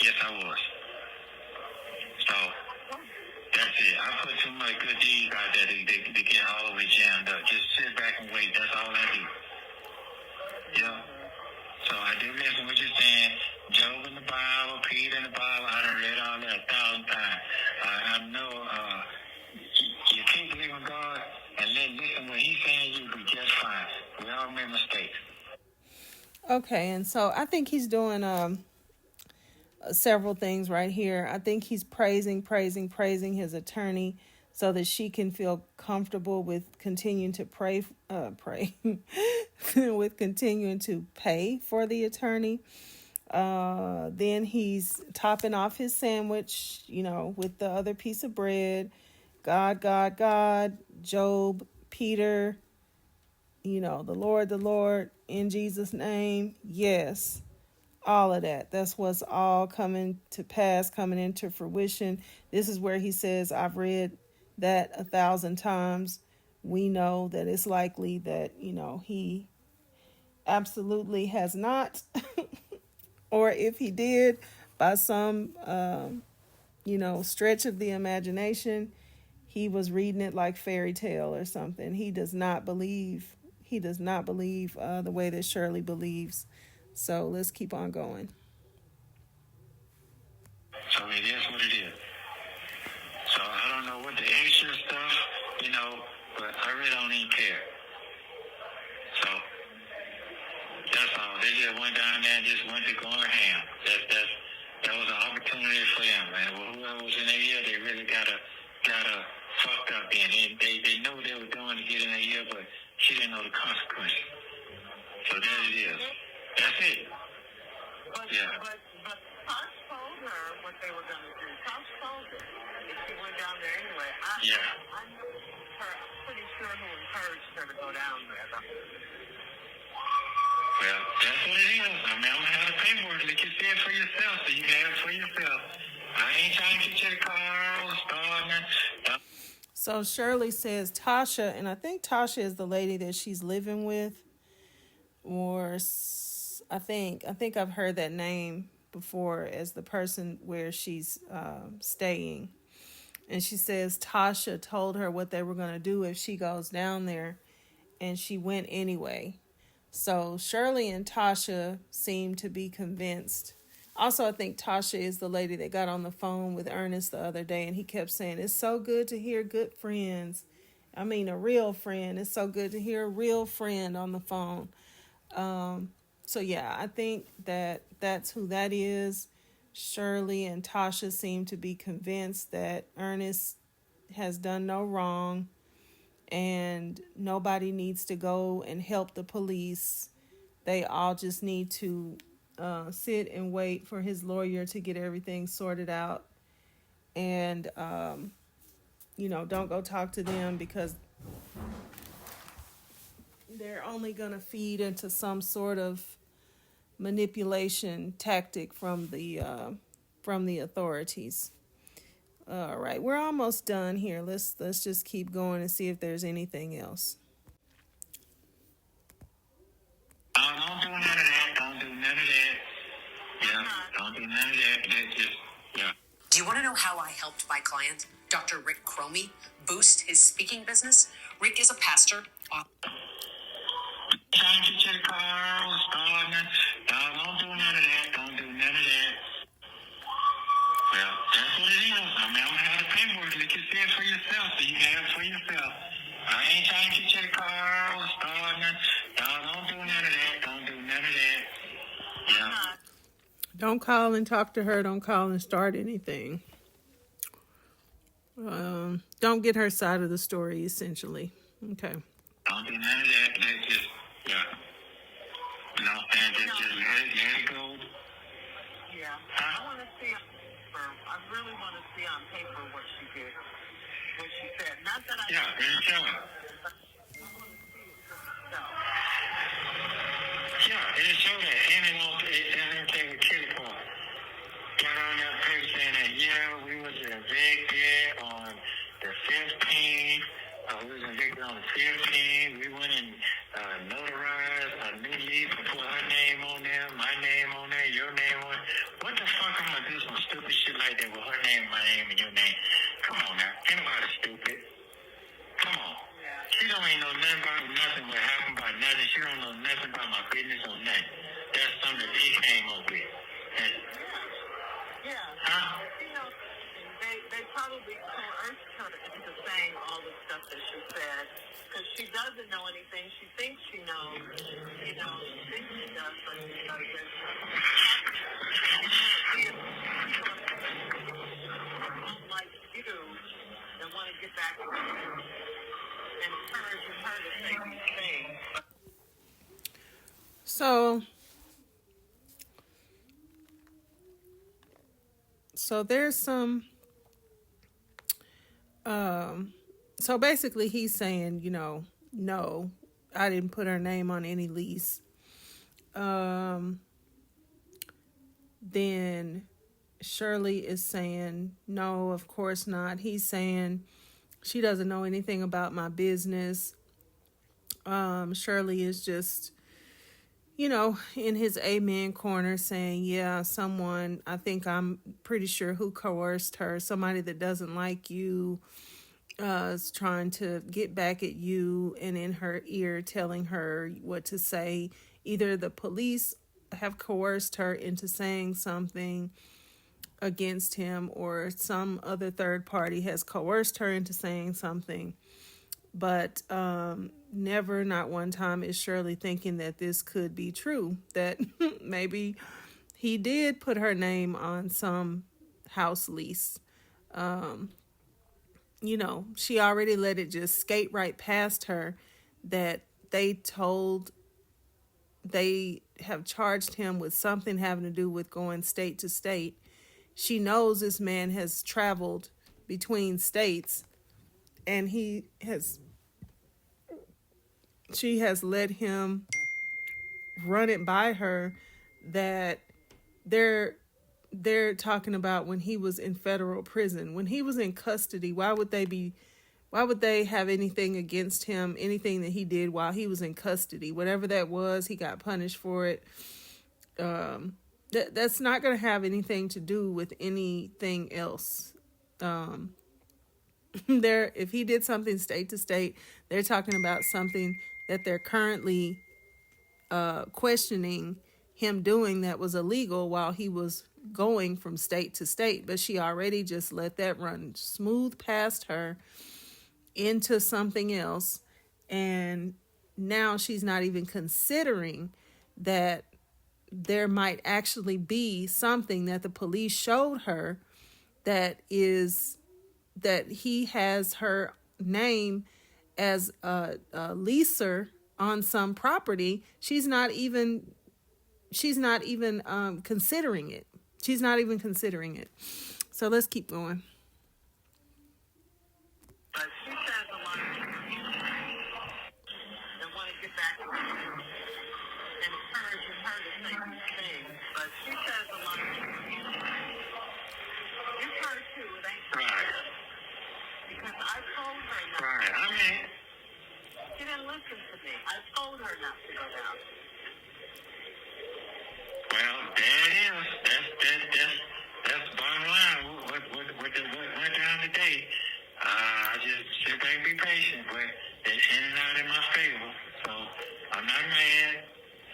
Yes, I was. So, that's it. I put too much good deeds out there to get all the way jammed up. Just sit back and wait. That's all I do. Yeah. So I do listen to what you're saying. Job in the Bible, Peter in the Bible. I done read all that 1,000 times. I know you keep believing God and listen what he's saying, you'll be just fine. We all make mistakes. Okay, and so I think he's doing several things right here. I think he's praising his attorney so that she can feel comfortable with continuing to pray, with continuing to pay for the attorney. Then he's topping off his sandwich, with the other piece of bread. God, Job, Peter, the Lord, in Jesus' name. Yes. All of that. That's what's all coming to pass, coming into fruition. This is where he says, I've read that 1,000 times. We know that it's likely that, he absolutely has not. Or if he did, by some, stretch of the imagination, he was reading it like fairy tale or something. He does not believe the way that Shirley believes. So let's keep on going. So it is what it is. So I don't know what the extra stuff, but I really don't even care. So that's all. They just went down there and just went to going ham. That was an opportunity for them, man. Well, whoever was in their ear, they really got fucked up then. They knew what they were doing to get in their ear, but she didn't know the consequences. So there it is. That's it. But Tosh told her what they were going to do. Tosh told her if she went down there anyway. I know her. I'm pretty sure who encouraged her to go down there. Well, that's what it is. I mean, I'm going to have the paperwork. Let you see it for yourself so you can have it for yourself. I ain't trying to get you the car, starting. So Shirley says Tasha, and I think Tasha is the lady that she's living with. Or I think I've heard that name before as the person where she's staying. And she says Tasha told her what they were going to do if she goes down there, and she went anyway. So Shirley and Tasha seem to be convinced. Also, I think Tasha is the lady that got on the phone with Ernest the other day, and he kept saying, it's so good to hear good friends. I mean, a real friend. It's so good to hear a real friend on the phone. So yeah, I think that's who that is. Shirley and Tasha seem to be convinced that Ernest has done no wrong and nobody needs to go and help the police. They all just need to sit and wait for his lawyer to get everything sorted out. And, don't go talk to them because they're only going to feed into some sort of manipulation tactic from the authorities. All right, we're almost done here. Let's just keep going and see if there's anything else. Don't do none of that. Don't do none of that. Yeah, don't do none of that. That's just, yeah. Do you want to know how I helped my client, Dr. Rick Cromie, boost his speaking business? Rick is a pastor. Trying to get your car, starting. Don't do none of that. Don't do none of that. Well, that's what it is. I mean, I'm going to have the paperwork. Let you see it for yourself so you can have it for yourself. I ain't trying to get your car, starting. Don't do none of that. Don't do none of that. Yeah. Don't call and talk to her. Don't call and start anything. Don't get her side of the story, essentially. Okay. Don't do none of that. That's just, yeah. No, and just let it go. Yeah. Huh? I want to see on paper. I really want to see on paper what she did. What she said. Not that I... Yeah, and show it. So. Yeah, and show that. And take a kitty part. Got on that paper saying that, yeah, we was evicted on the 15th. We was evicted on the 15th. We went and notarized a new lease and put her name on there, my name on there, your name on it. What the fuck am I do some stupid shit like that with her name, my name, and your name? Come on now. Ain't nobody stupid. Come on. She don't even know nothing about nothing, what happened about nothing. She don't know nothing about my business or nothing. That's something that they came up with. Yeah. Huh? You know, they probably coerced her into saying all the stuff that she said because she doesn't know anything. She thinks she knows. You know, she thinks she does, but she doesn't. Like you that want to get back at you and encouraging her to say these things. So there's some so basically he's saying, no, I didn't put her name on any lease. Then Shirley is saying, no, of course not. He's saying she doesn't know anything about my business. Shirley is just, in his amen corner saying, yeah, someone, I think I'm pretty sure who coerced her, somebody that doesn't like you, is trying to get back at you and in her ear telling her what to say. Either the police have coerced her into saying something against him or some other third party has coerced her into saying something. But never, not one time, is Shirley thinking that this could be true, that maybe he did put her name on some house lease. She already let it just skate right past her that they have charged him with something having to do with going state to state. She knows this man has traveled between states and she has let him run it by her that they're talking about when he was in federal prison. When he was in custody, why would they have anything against him, anything that he did while he was in custody? Whatever that was, he got punished for it. That's not going to have anything to do with anything else. If he did something state to state, they're talking about something that they're currently questioning him doing that was illegal while he was going from state to state. But she already just let that run smooth past her into something else. And now she's not even considering that there might actually be something that the police showed her that he has her name as a leaser on some property. She's not even considering it. She's not even considering it. So let's keep going. But she says a lot of things and want to get back to her, encouraging her to say these things. But she says a lot of things. It's her too. It ain't just Right. them. Because I told her not Right. to. I mean, She didn't listen to me. I told her not to go down. well, there it is. That's the bottom line. What went down today? I just sit back and be patient, but it's in and out in my favor. So I'm not mad.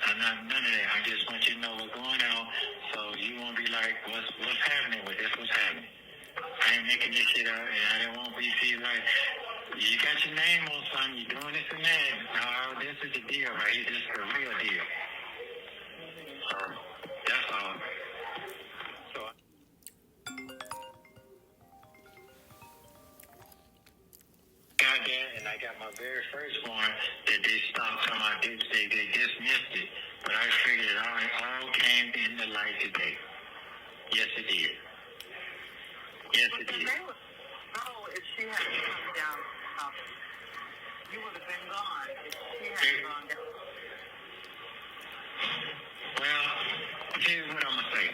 I'm not none of that. I just want you to know what's going on, so you won't be like, what's happening with this? What's happening? I ain't making this shit up, and I don't want to be seen like you got your name on something. You doing this and that. No, this is the deal right here. This is the real deal. So that's all. So. Got that, and I got my very first one that they stopped talking about. They dismissed it, but I figured it all came into light today. Yes, it did. Yes, But it then did. they would know if she hadn't come down. You would have been gone if she hadn't gone down. Well, here's what I'm gonna say.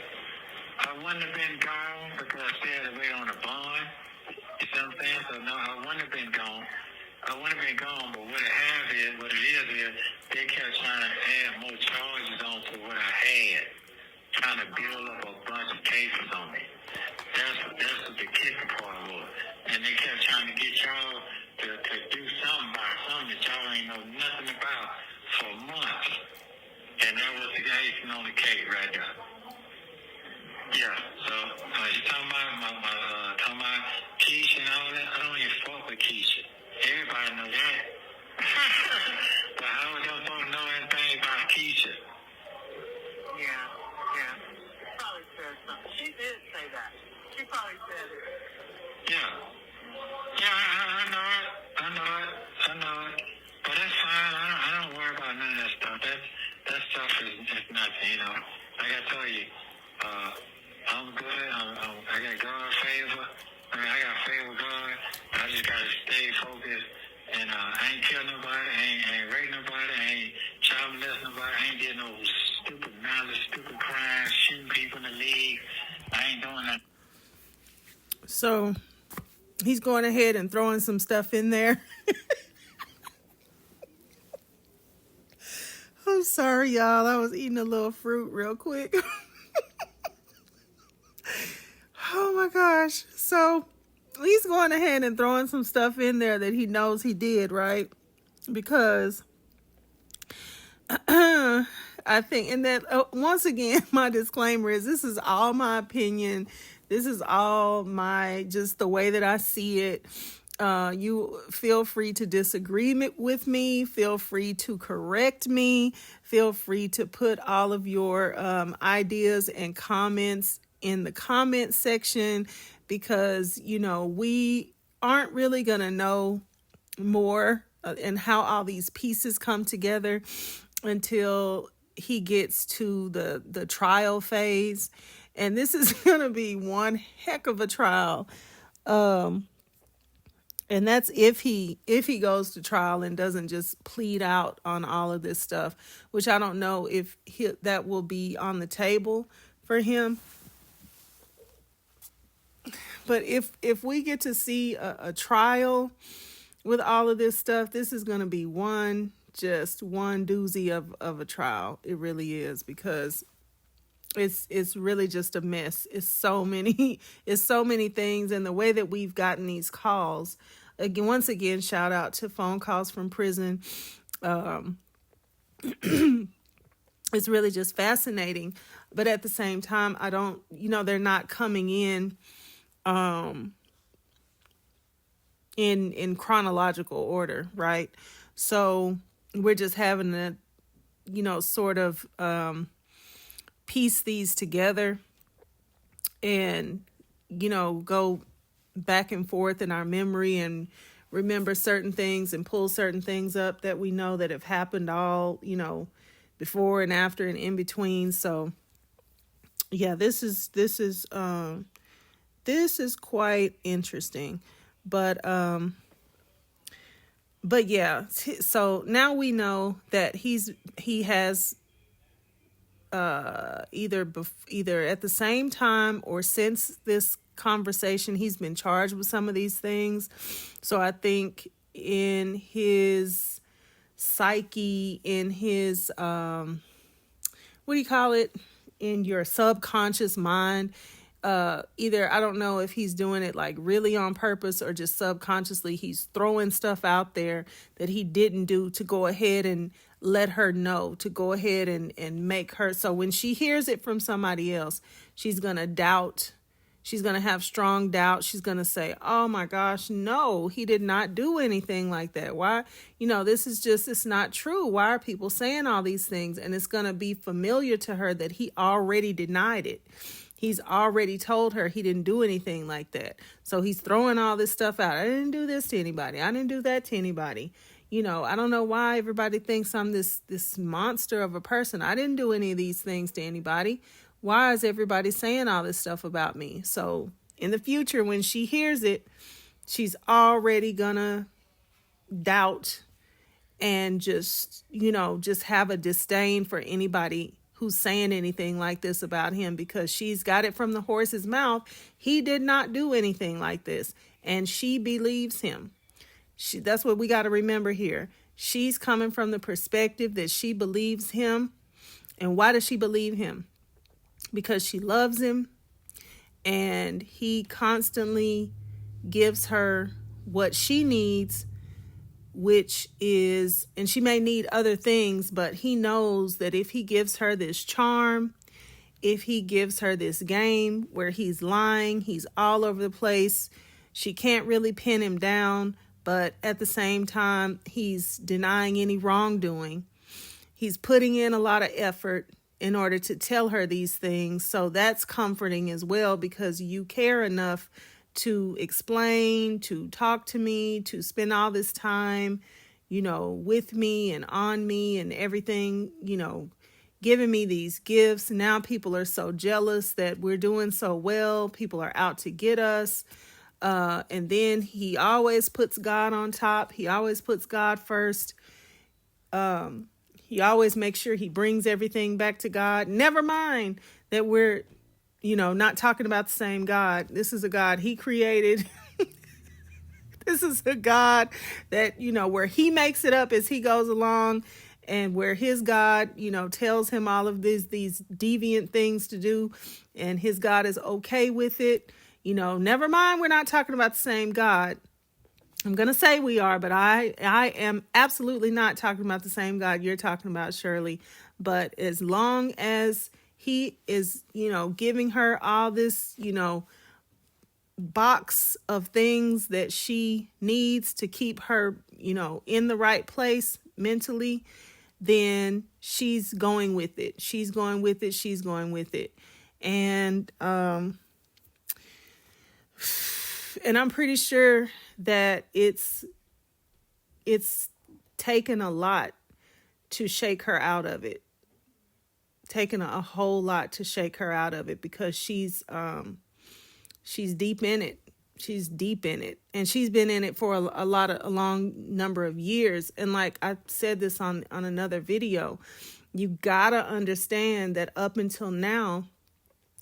I wouldn't have been gone because they had to wait on a bond. You see what I'm saying? So no, I wouldn't have been gone. I wouldn't have been gone, but what it is they kept trying to add more charges on to what I had, trying to build up a bunch of cases on me. That's what the kicking part was. And they kept trying to get y'all to do something about something that y'all ain't know nothing about for months. And that was the icing on the cake right there. Yeah, so you talking about Keisha and all that? I don't even fuck with Keisha. Everybody know that. But how was y'all supposed to know anything about Keisha? Yeah. Probably said something. She did say that. She probably said it. Yeah. Yeah, I know it. But that's fine. I don't worry about none of that stuff. That stuff is nothing, you know. Like I tell you, I'm good. I got God favor. I got favor with God. I just gotta stay focused. And I ain't kill nobody. I ain't rape nobody. I ain't child molest nobody. I ain't did no stupid malice, stupid crimes, shooting people in the leg. I ain't doing that. So he's going ahead and throwing some stuff in there. I'm sorry, y'all. I was eating a little fruit real quick. Oh my gosh. So he's going ahead and throwing some stuff in there that he knows he did, right? Because I think, and that once again, my disclaimer is this is all my opinion. This is all just the way that I see it. You feel free to disagree with me. Feel free to correct me. Feel free to put all of your ideas and comments in the comment section, because, we aren't really going to know more and how all these pieces come together until he gets to the trial phase. And this is going to be one heck of a trial. And that's if he goes to trial and doesn't just plead out on all of this stuff, which I don't know if that will be on the table for him. But if we get to see a trial with all of this stuff, this is going to be one doozy of a trial. It really is, because it's really just a mess. It's so many things, and the way that we've gotten these calls. Again, once again, shout out to phone calls from prison. It's really just fascinating, but at the same time, I don't, they're not coming in chronological order, right? So we're just having to, sort of piece these together and, go back and forth in our memory and remember certain things and pull certain things up that we know that have happened all, before and after and in between. So yeah, this is quite interesting. But But yeah, so now we know that he has either at the same time or since this conversation, he's been charged with some of these things. So I think in his psyche, in his what do you call it, in your subconscious mind, either I don't know if he's doing it like really on purpose or just subconsciously he's throwing stuff out there that he didn't do to go ahead and let her know, to go ahead and make her, so when she hears it from somebody else, she's gonna doubt. She's going to have strong doubt. She's going to say, oh my gosh, no, he did not do anything like that. Why? This is just, it's not true. Why are people saying all these things? And it's going to be familiar to her that he already denied it. He's already told her he didn't do anything like that. So he's throwing all this stuff out. I didn't do this to anybody. I didn't do that to anybody. I don't know why everybody thinks I'm this monster of a person. I didn't do any of these things to anybody. Why is everybody saying all this stuff about me? So in the future, when she hears it, she's already gonna doubt and just have a disdain for anybody who's saying anything like this about him, because she's got it from the horse's mouth. He did not do anything like this. And she believes him. That's what we got to remember here. She's coming from the perspective that she believes him. And why does she believe him? Because she loves him, and he constantly gives her what she needs, which is, and she may need other things, but he knows that if he gives her this charm, if he gives her this game where he's lying, he's all over the place, she can't really pin him down, but at the same time, he's denying any wrongdoing. He's putting in a lot of effort in order to tell her these things. So that's comforting as well, because you care enough to explain, to talk to me, to spend all this time, with me and on me and everything, giving me these gifts. Now people are so jealous that we're doing so well. People are out to get us. And then he always puts God on top. He always puts God first. He always makes sure he brings everything back to God. Never mind that we're, not talking about the same God. This is a God he created. This is a God that, where he makes it up as he goes along, and where his God, tells him all of these deviant things to do, and his God is okay with it. Never mind, we're not talking about the same God. I'm going to say we are, but I am absolutely not talking about the same God you're talking about, Shirley. But as long as he is, giving her all this, box of things that she needs to keep her, in the right place mentally, then she's going with it. She's going with it. She's going with it. And I'm pretty sure that it's taken a lot to shake her out of it. Taken a whole lot to shake her out of it, because she's deep in it. She's deep in it, and she's been in it for a long number of years. And like I said this on another video, you gotta understand that up until now,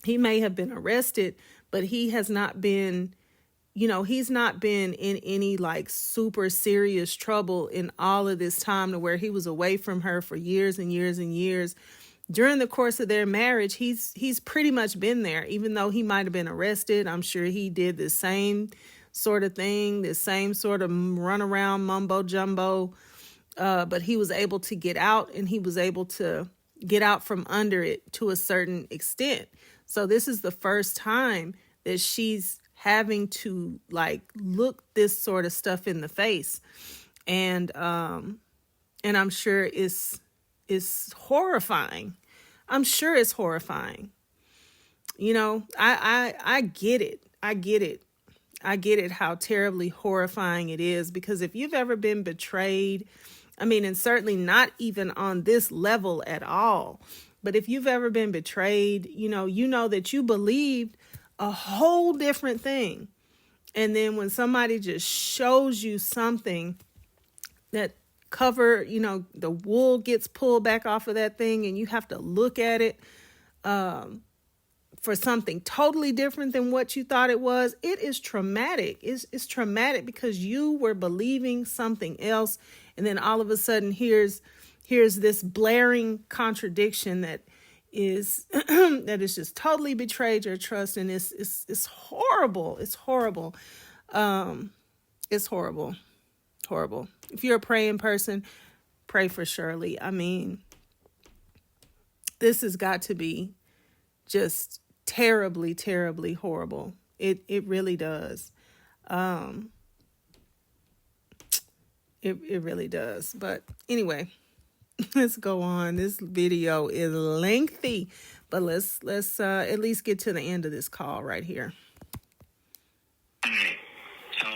he may have been arrested, but he has not been, he's not been in any like super serious trouble in all of this time, to where he was away from her for years and years and years. During the course of their marriage, he's pretty much been there, even though he might have been arrested. I'm sure he did the same sort of thing, the same sort of run around mumbo jumbo. But he was able to get out, and he was able to get out from under it to a certain extent. So this is the first time that she's having to like look this sort of stuff in the face. And I'm sure it's horrifying. I'm sure it's horrifying. I get it. I get it. I get it, how terribly horrifying it is, because if you've ever been betrayed, and certainly not even on this level at all, but if you've ever been betrayed, you know that you believed a whole different thing. And then when somebody just shows you something that cover, you know, the wool gets pulled back off of that thing and you have to look at it for something totally different than what you thought it was. It is traumatic. It's traumatic because you were believing something else, and then all of a sudden here's this blaring contradiction that is that is just totally betrayed your trust, and it's horrible. It's horrible. It's horrible. Horrible. If you're a praying person, pray for Shirley. I mean, this has got to be just terribly, terribly horrible. It really does. It really does. But anyway, let's go on. This video is lengthy, but let's at least get to the end of this call right here. So,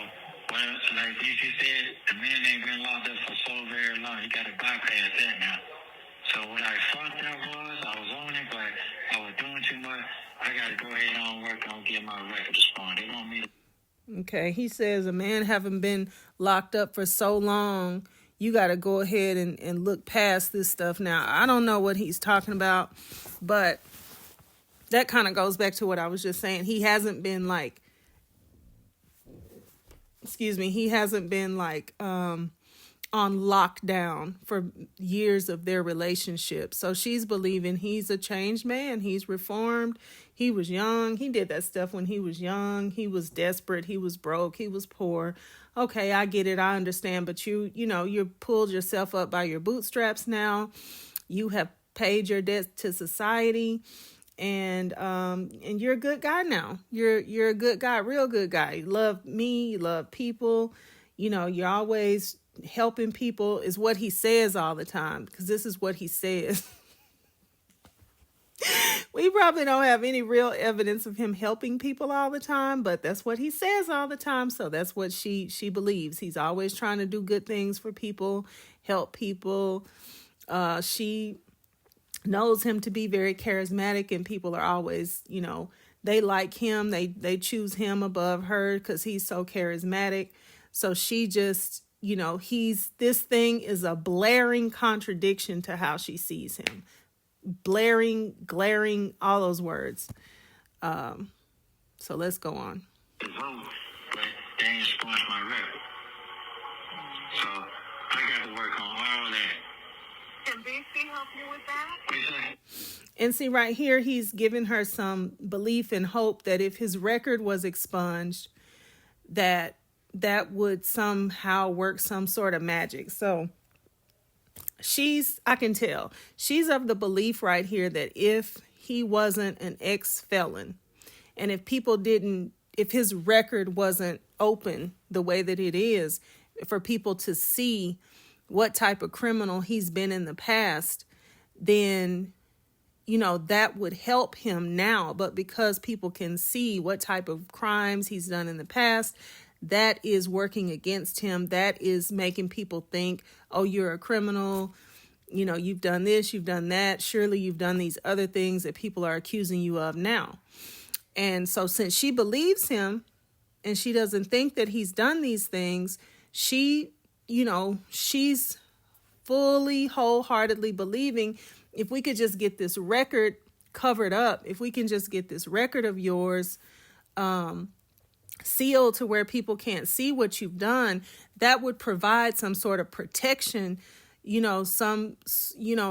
well, like you said, the man ain't been locked up for so very long. You got to bypass that now. So what I thought that was, I was on it, but I was doing too much. I got to go ahead on work on get my record spawned. They want me to. Okay, he says a man having been locked up for so long, you got to go ahead and look past this stuff now. I don't know what he's talking about, but that kind of goes back to what I was just saying. He hasn't been like, he hasn't been like on lockdown for years of their relationship. So she's believing he's a changed man. He's reformed. He was young. He did that stuff when he was young. He was desperate. He was broke. He was poor. Okay, I get it. I understand. But you pulled yourself up by your bootstraps now. You have paid your debt to society. And you're a good guy now. You're a good guy, real good guy. You love me. You love people. You know, you're always helping people is what he says all the time, because this is what he says. We probably don't have any real evidence of him helping people all the time, but that's what he says all the time. So that's what she believes. He's always trying to do good things for people, help people. She knows him to be very charismatic, and people are always, you know, they like him. They choose him above her because he's so charismatic. So she just, you know, this thing is a blaring contradiction to how she sees him. Blaring, glaring, all those words. So let's go on. Vote, but they ain't sponsored my rep. So I got to work on all that. Can BC help you with that? What you say? And see, right here, he's giving her some belief and hope that if his record was expunged, that would somehow work some sort of magic. So I can tell, she's of the belief right here that if he wasn't an ex-felon, and if his record wasn't open the way that it is, for people to see what type of criminal he's been in the past, then, you know, that would help him now. But because people can see what type of crimes he's done in the past, that is working against him. That is making people think, oh, you're a criminal. You know, you've done this, you've done that. Surely you've done these other things that people are accusing you of now. And so since she believes him and she doesn't think that he's done these things, she's fully, wholeheartedly believing, if we could just get this record covered up, if we can just get this record of yours sealed to where people can't see what you've done, that would provide some sort of protection. You know,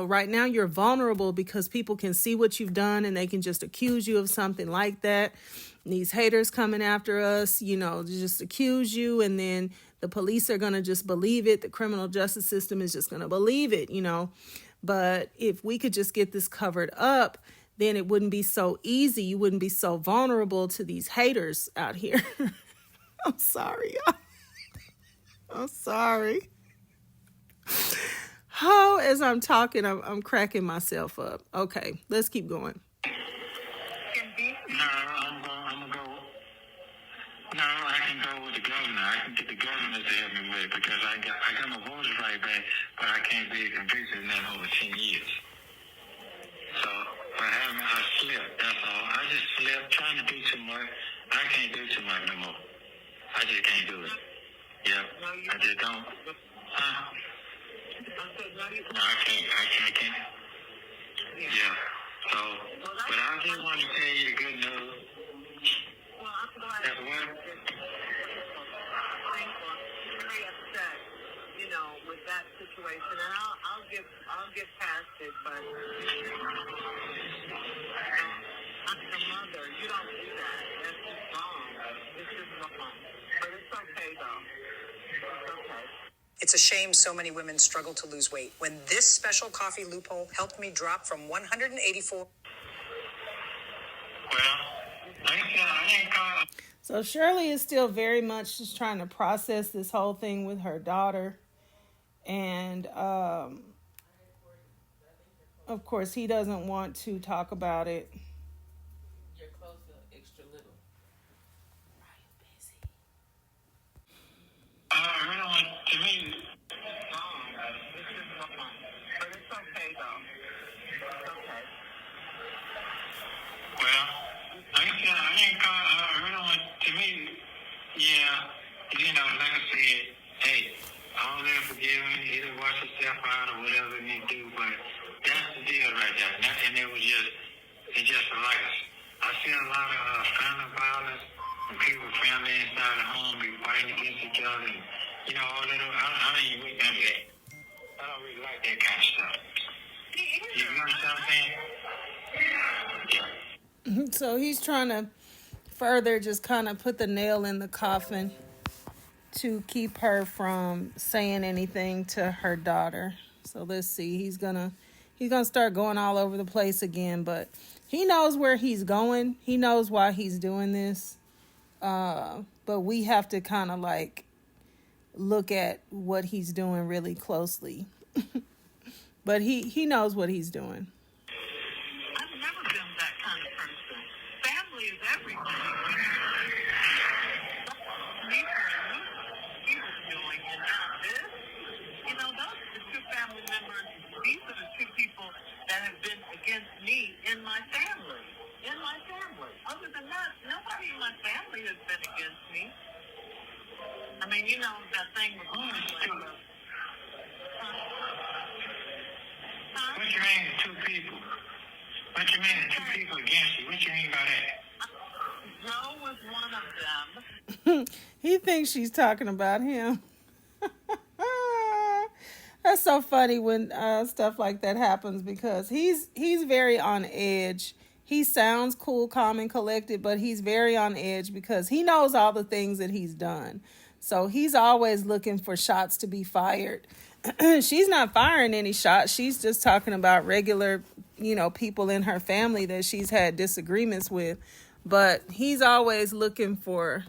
right now you're vulnerable because people can see what you've done and they can just accuse you of something like that. And these haters coming after us, you know, just accuse you, and then the police are going to just believe it. The criminal justice system is just going to believe it, you know. But if we could just get this covered up, then it wouldn't be so easy. You wouldn't be so vulnerable to these haters out here. I'm sorry. I'm sorry. Oh, as I'm talking, I'm cracking myself up. Okay, let's keep going. Can BC? No, I'm gonna go. No, I can go with the governor. I can get the governor to help me with it because I got my voters right back, but I can't be convicted in that over 10 years. So, I slipped. That's all. I just slipped, trying to do too much. I can't do too much no more. I just can't do it. Yep, I just don't. Huh? I said, no, you No, I can't. Yeah. So, but I just want to tell you the good news. Well, I'm glad. That's what? Thankful. Very upset, you know, with that situation, and I'll get past it. But I'm the mother. You don't do that. That's just wrong. It's just wrong. But it's okay though. It's okay. It's a shame so many women struggle to lose weight. When this special coffee loophole helped me drop from 184. Well, I ain't call. So Shirley is still very much just trying to process this whole thing with her daughter. And of course, he doesn't want to talk about it. You're closer, extra little. Are you busy? I really want to me. It's just wrong. But it's okay though. It's okay. Well, I ain't call. I really want to me. Yeah, you know, like I said, hey, all that forgiving, either wash yourself out or whatever you need to do, but that's the deal right there. And it's just like I see a lot of family violence and family inside the home be fighting against each other, and you know all that. I ain't even with none of that. I don't really like that kind of stuff. You understand what I'm saying? Yeah. So he's trying to further just kind of put the nail in the coffin to keep her from saying anything to her daughter. So let's see. He's gonna start going all over the place again, but he knows where he's going. He knows why he's doing this. But we have to kind of like look at what he's doing really closely. But he knows what he's doing. I've never been that kind of person. Family is everything. Me and he was doing, and now this. You know, those are the two family members. These are the two people that have been against me in my family. In my family. Other than that, nobody in my family has been against me. I mean, you know, that thing with What you mean two people? What you mean two people against you? What you mean by that? Joe was one of them. He thinks she's talking about him. That's so funny when stuff like that happens, because he's very on edge. He sounds cool, calm, and collected, but he's very on edge because he knows all the things that he's done. So he's always looking for shots to be fired. She's not firing any shots. She's just talking about regular, people in her family that she's had disagreements with. But he's always looking for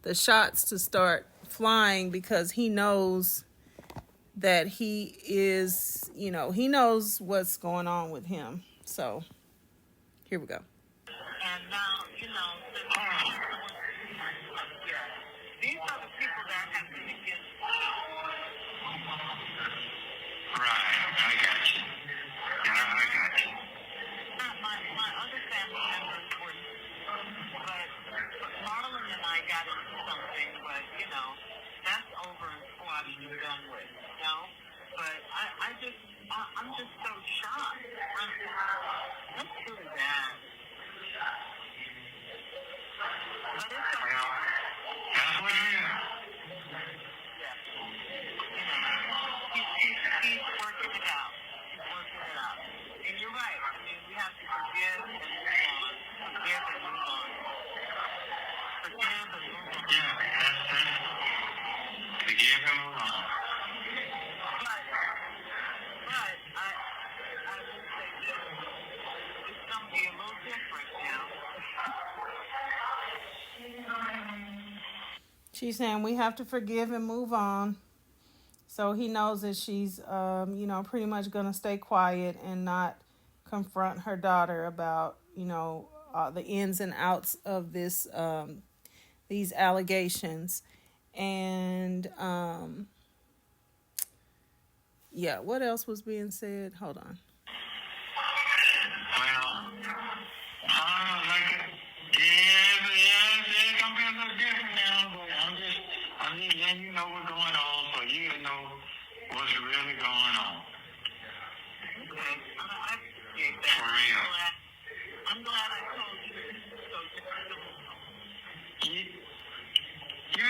the shots to start flying because he knows that he is, he knows what's going on with him. So here we go. And now, these are the people that have been against me. Right, I got you. Yeah, I got you. My other family members were, but Marlon and I got into something, but, that's over and squashed and done with, But I'm just so shocked. That's really bad. But it's okay. Well, that's what it is. Yeah. He's working it out. He's working it out. And you're right. I mean, we have to forgive and move on. Forgive and move on. Forgive and move on. Yeah, that's it. Forgive and move on. But I will say this. It's going to be a little different now. She's saying we have to forgive and move on. So he knows that she's, pretty much going to stay quiet and not confront her daughter about, the ins and outs of this, these allegations. And, what else was being said? Hold on. Well, like it. It's gonna be a little different now, but I'm just letting you know what's going on, so you know what's really going on. Okay. I appreciate that. For real. I'm glad I told you. So You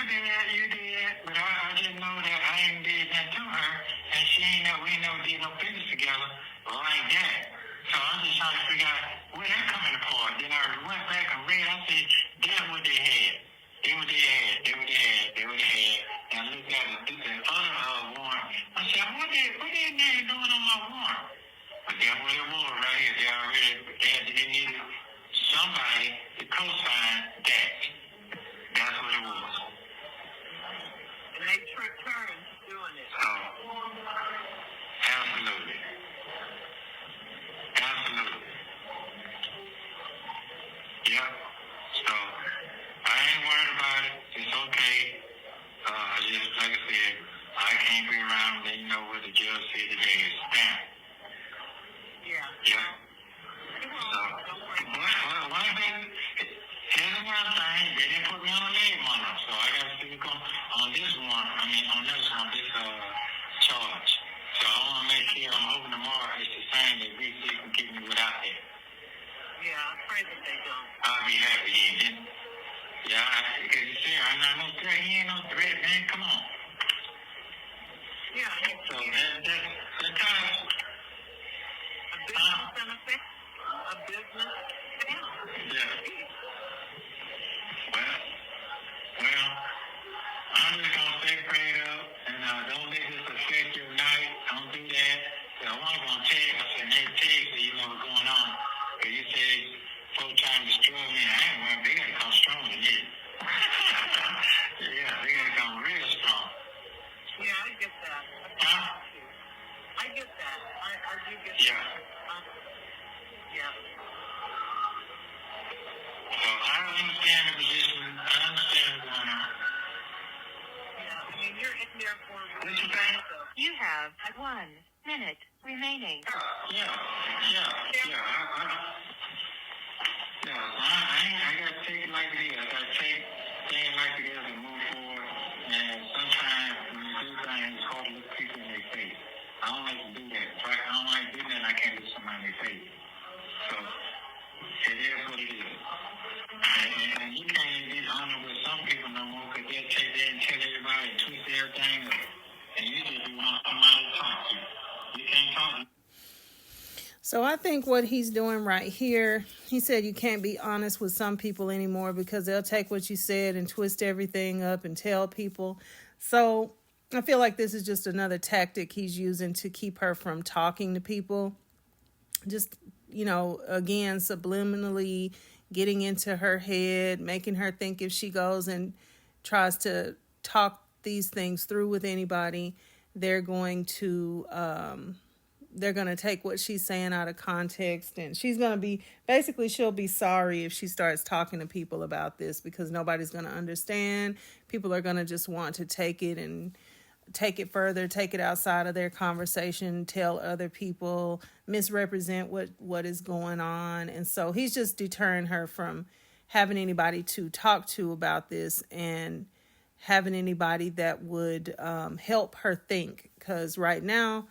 did, but I just know that I ain't did that to her, and we ain't never did no business together like that. So I'm just trying to figure out where that coming apart. Then I went back and read, I said, that's what they had. They what they had. And I looked at the other warrant. I said, what they name doing on my warrant? But that's what it was right here. They needed somebody to co-sign that. That's what it was. and they tricked her into doing it. So, absolutely. Yep. So, I ain't worried about it. It's okay. Just like I said, I can't be around and you know what the judge said today is stamp. Yeah. Yeah. They won't. So, Don't worry. one thing, here's another thing, they didn't put me on a name on them, so I got to speak on this one, this charge. So I want to make sure, I'm hoping tomorrow it's the same that BC can keep me without that. Yeah, I pray that they don't. I'll be happy then. Yeah, because you see, I'm not no threat, he ain't no threat, man, come on. Yeah, and So it's that kind of, a business benefit, a business down. yeah. Well, I'm just going to stay prayed up and don't let this affect your night. Don't do that. So I was going to tell you, I said, hey, so you know what's going on. Because you said, folks trying to destroy me. I ain't worried. They got to come strong than this. Yeah, they got to come real strong. Yeah, I get that. Huh? I get that. I do get Yeah. that. Yeah. So I understand the position. I understand what's going on. Yeah, I mean, you're in there for a What you reason. think? So, You have 1 minute remaining. Yeah. I got to take it like it is. I got to take things like it is and move forward. And sometimes when you do things, it's hard to look people in their face. I don't like to do that. I don't like doing that. I can't look somebody in their face. So it is what it is. And you can't even get honest with some people no more because they'll take that and tell everybody and twist everything up. And you just want somebody to talk to. You can't talk to. So I think what he's doing right here, he said you can't be honest with some people anymore because they'll take what you said and twist everything up and tell people. So I feel like this is just another tactic he's using to keep her from talking to people. Just, again, subliminally getting into her head, making her think if she goes and tries to talk these things through with anybody, they're going to take what she's saying out of context, and she's going to be, basically she'll be sorry if she starts talking to people about this because nobody's going to understand. People are going to just want to take it and take it further, take it outside of their conversation, tell other people, misrepresent what is going on. And so he's just deterring her from having anybody to talk to about this and having anybody that would help her think. Because right now,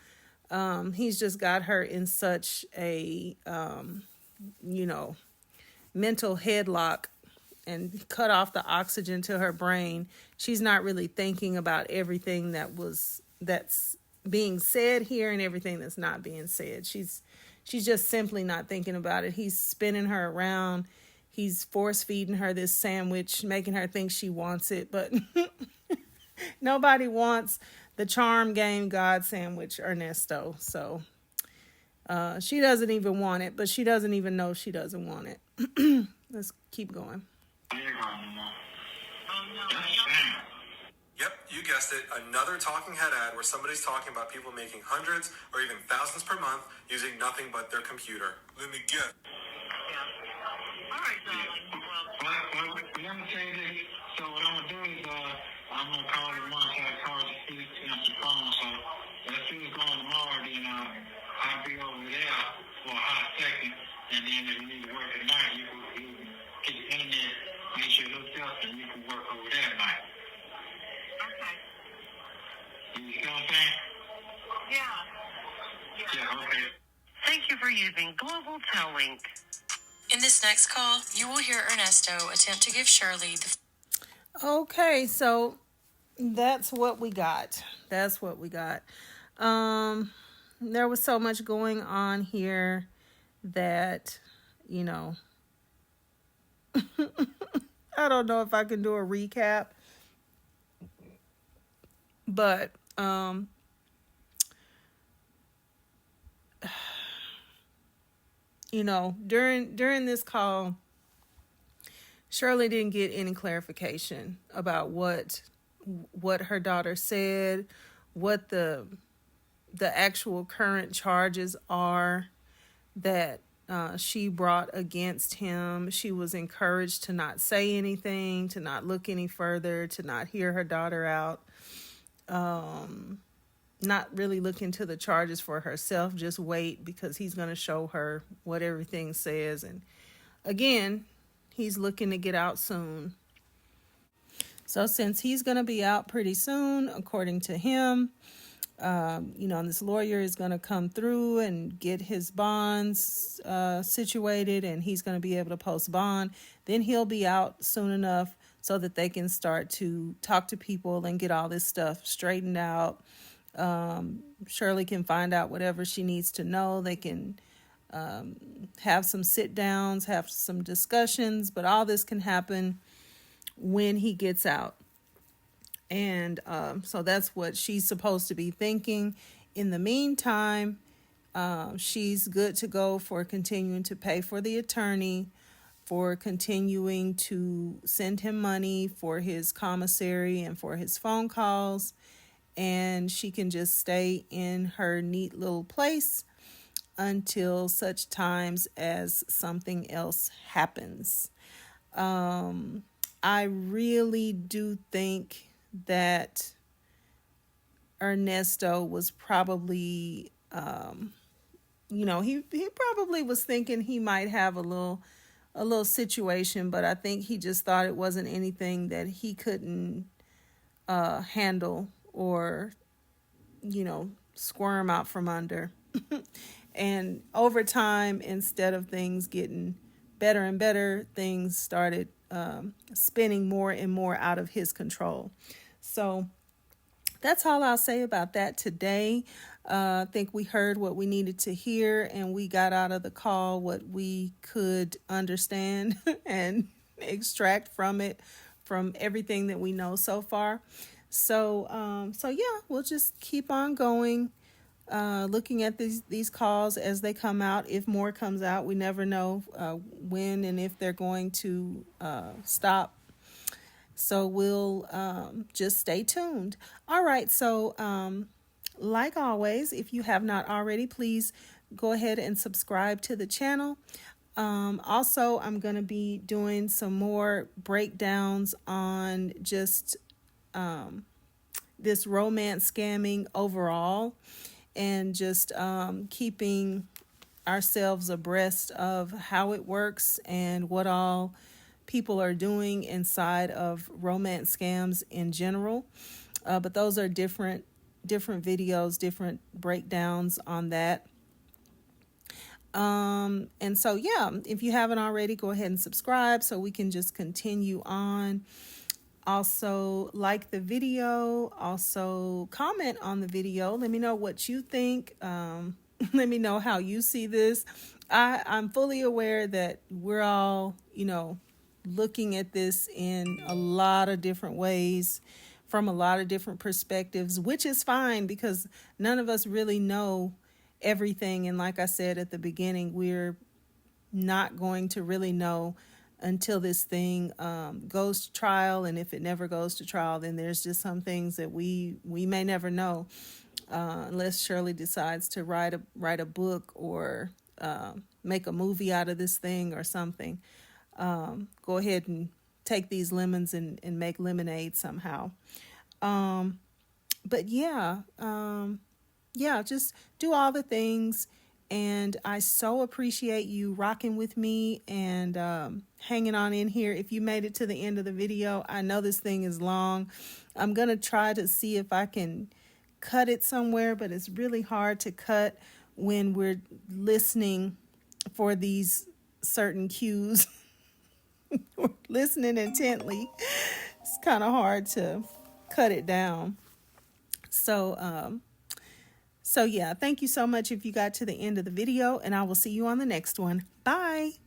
he's just got her in such a, mental headlock and cut off the oxygen to her brain. She's not really thinking about everything that's being said here and everything that's not being said. She's just simply not thinking about it. He's spinning her around. He's force feeding her this sandwich, making her think she wants it, but nobody wants the charm game God sandwich, Ernesto. So she doesn't even want it, but she doesn't even know she doesn't want it. Let's keep going. Yep, you guessed it. Another talking head ad where somebody's talking about people making hundreds or even thousands per month using nothing but their computer. Let me guess. Yeah. All right, darling. Well, let me say this. So what I'm going to do is I'm going to call him once I call the phone. So let's see what's going tomorrow. Then I'll be over there for a hot second. And then if you need to work at night, you can get the internet, make sure it hooks up, and you can work over that night. Okay. You see what I'm saying? Thank you for using Global Tellink. In this next call, you will hear Ernesto attempt to give Shirley the Okay, so that's what we got. That's what we got. There was so much going on here that, you know, I don't know if I can do a recap, but you know, during this call, Shirley didn't get any clarification about what her daughter said, what the actual current charges are that she brought against him. She was encouraged to not say anything, to not look any further, to not hear her daughter out, not really look into the charges for herself, just wait because he's going to show her what everything says. And again, he's looking to get out soon. So since he's going to be out pretty soon, according to him, you know, and this lawyer is going to come through and get his bonds situated, and he's going to be able to post bond. Then he'll be out soon enough so that they can start to talk to people and get all this stuff straightened out. Shirley can find out whatever she needs to know. They can have some sit downs, have some discussions, but all this can happen when he gets out. And so that's what she's supposed to be thinking. In the meantime, she's good to go for continuing to pay for the attorney, for continuing to send him money for his commissary and for his phone calls. And she can just stay in her neat little place until such times as something else happens. I really do think that Ernesto was probably, you know, he probably was thinking he might have a little situation, but I think he just thought it wasn't anything that he couldn't handle or, you know, squirm out from under. And over time, instead of things getting better and better, things started spinning more and more out of his control. So that's all I'll say about that today. I think we heard what we needed to hear, and we got out of the call what we could understand and extract from it, from everything that we know so far. So yeah, we'll just keep on going, looking at these calls as they come out. If more comes out, we never know when and if they're going to stop. So we'll just stay tuned. All right. So like always, if you have not already, please go ahead and subscribe to the channel. Also, I'm going to be doing some more breakdowns on just this romance scamming overall, and just keeping ourselves abreast of how it works and what all people are doing inside of romance scams in general. But those are different videos, different breakdowns on that. And so, yeah, if you haven't already, go ahead and subscribe so we can just continue on. Also, like the video, also comment on the video. Let me know what you think. Let me know how you see this. I'm fully aware that we're all, you know, looking at this in a lot of different ways, from a lot of different perspectives, which is fine because none of us really know everything. And like I said at the beginning, we're not going to really know until this thing goes to trial. And if it never goes to trial, then there's just some things that we may never know, unless Shirley decides to write a book or make a movie out of this thing or something. Go ahead and take these lemons and make lemonade somehow. But yeah, just do all the things. And I so appreciate you rocking with me and hanging on in here. If you made it to the end of the video, I know this thing is long. I'm going to try to see if I can cut it somewhere, but it's really hard to cut when we're listening for these certain cues. We're listening intently. It's kind of hard to cut it down. So yeah, thank you so much if you got to the end of the video, and I will see you on the next one. Bye.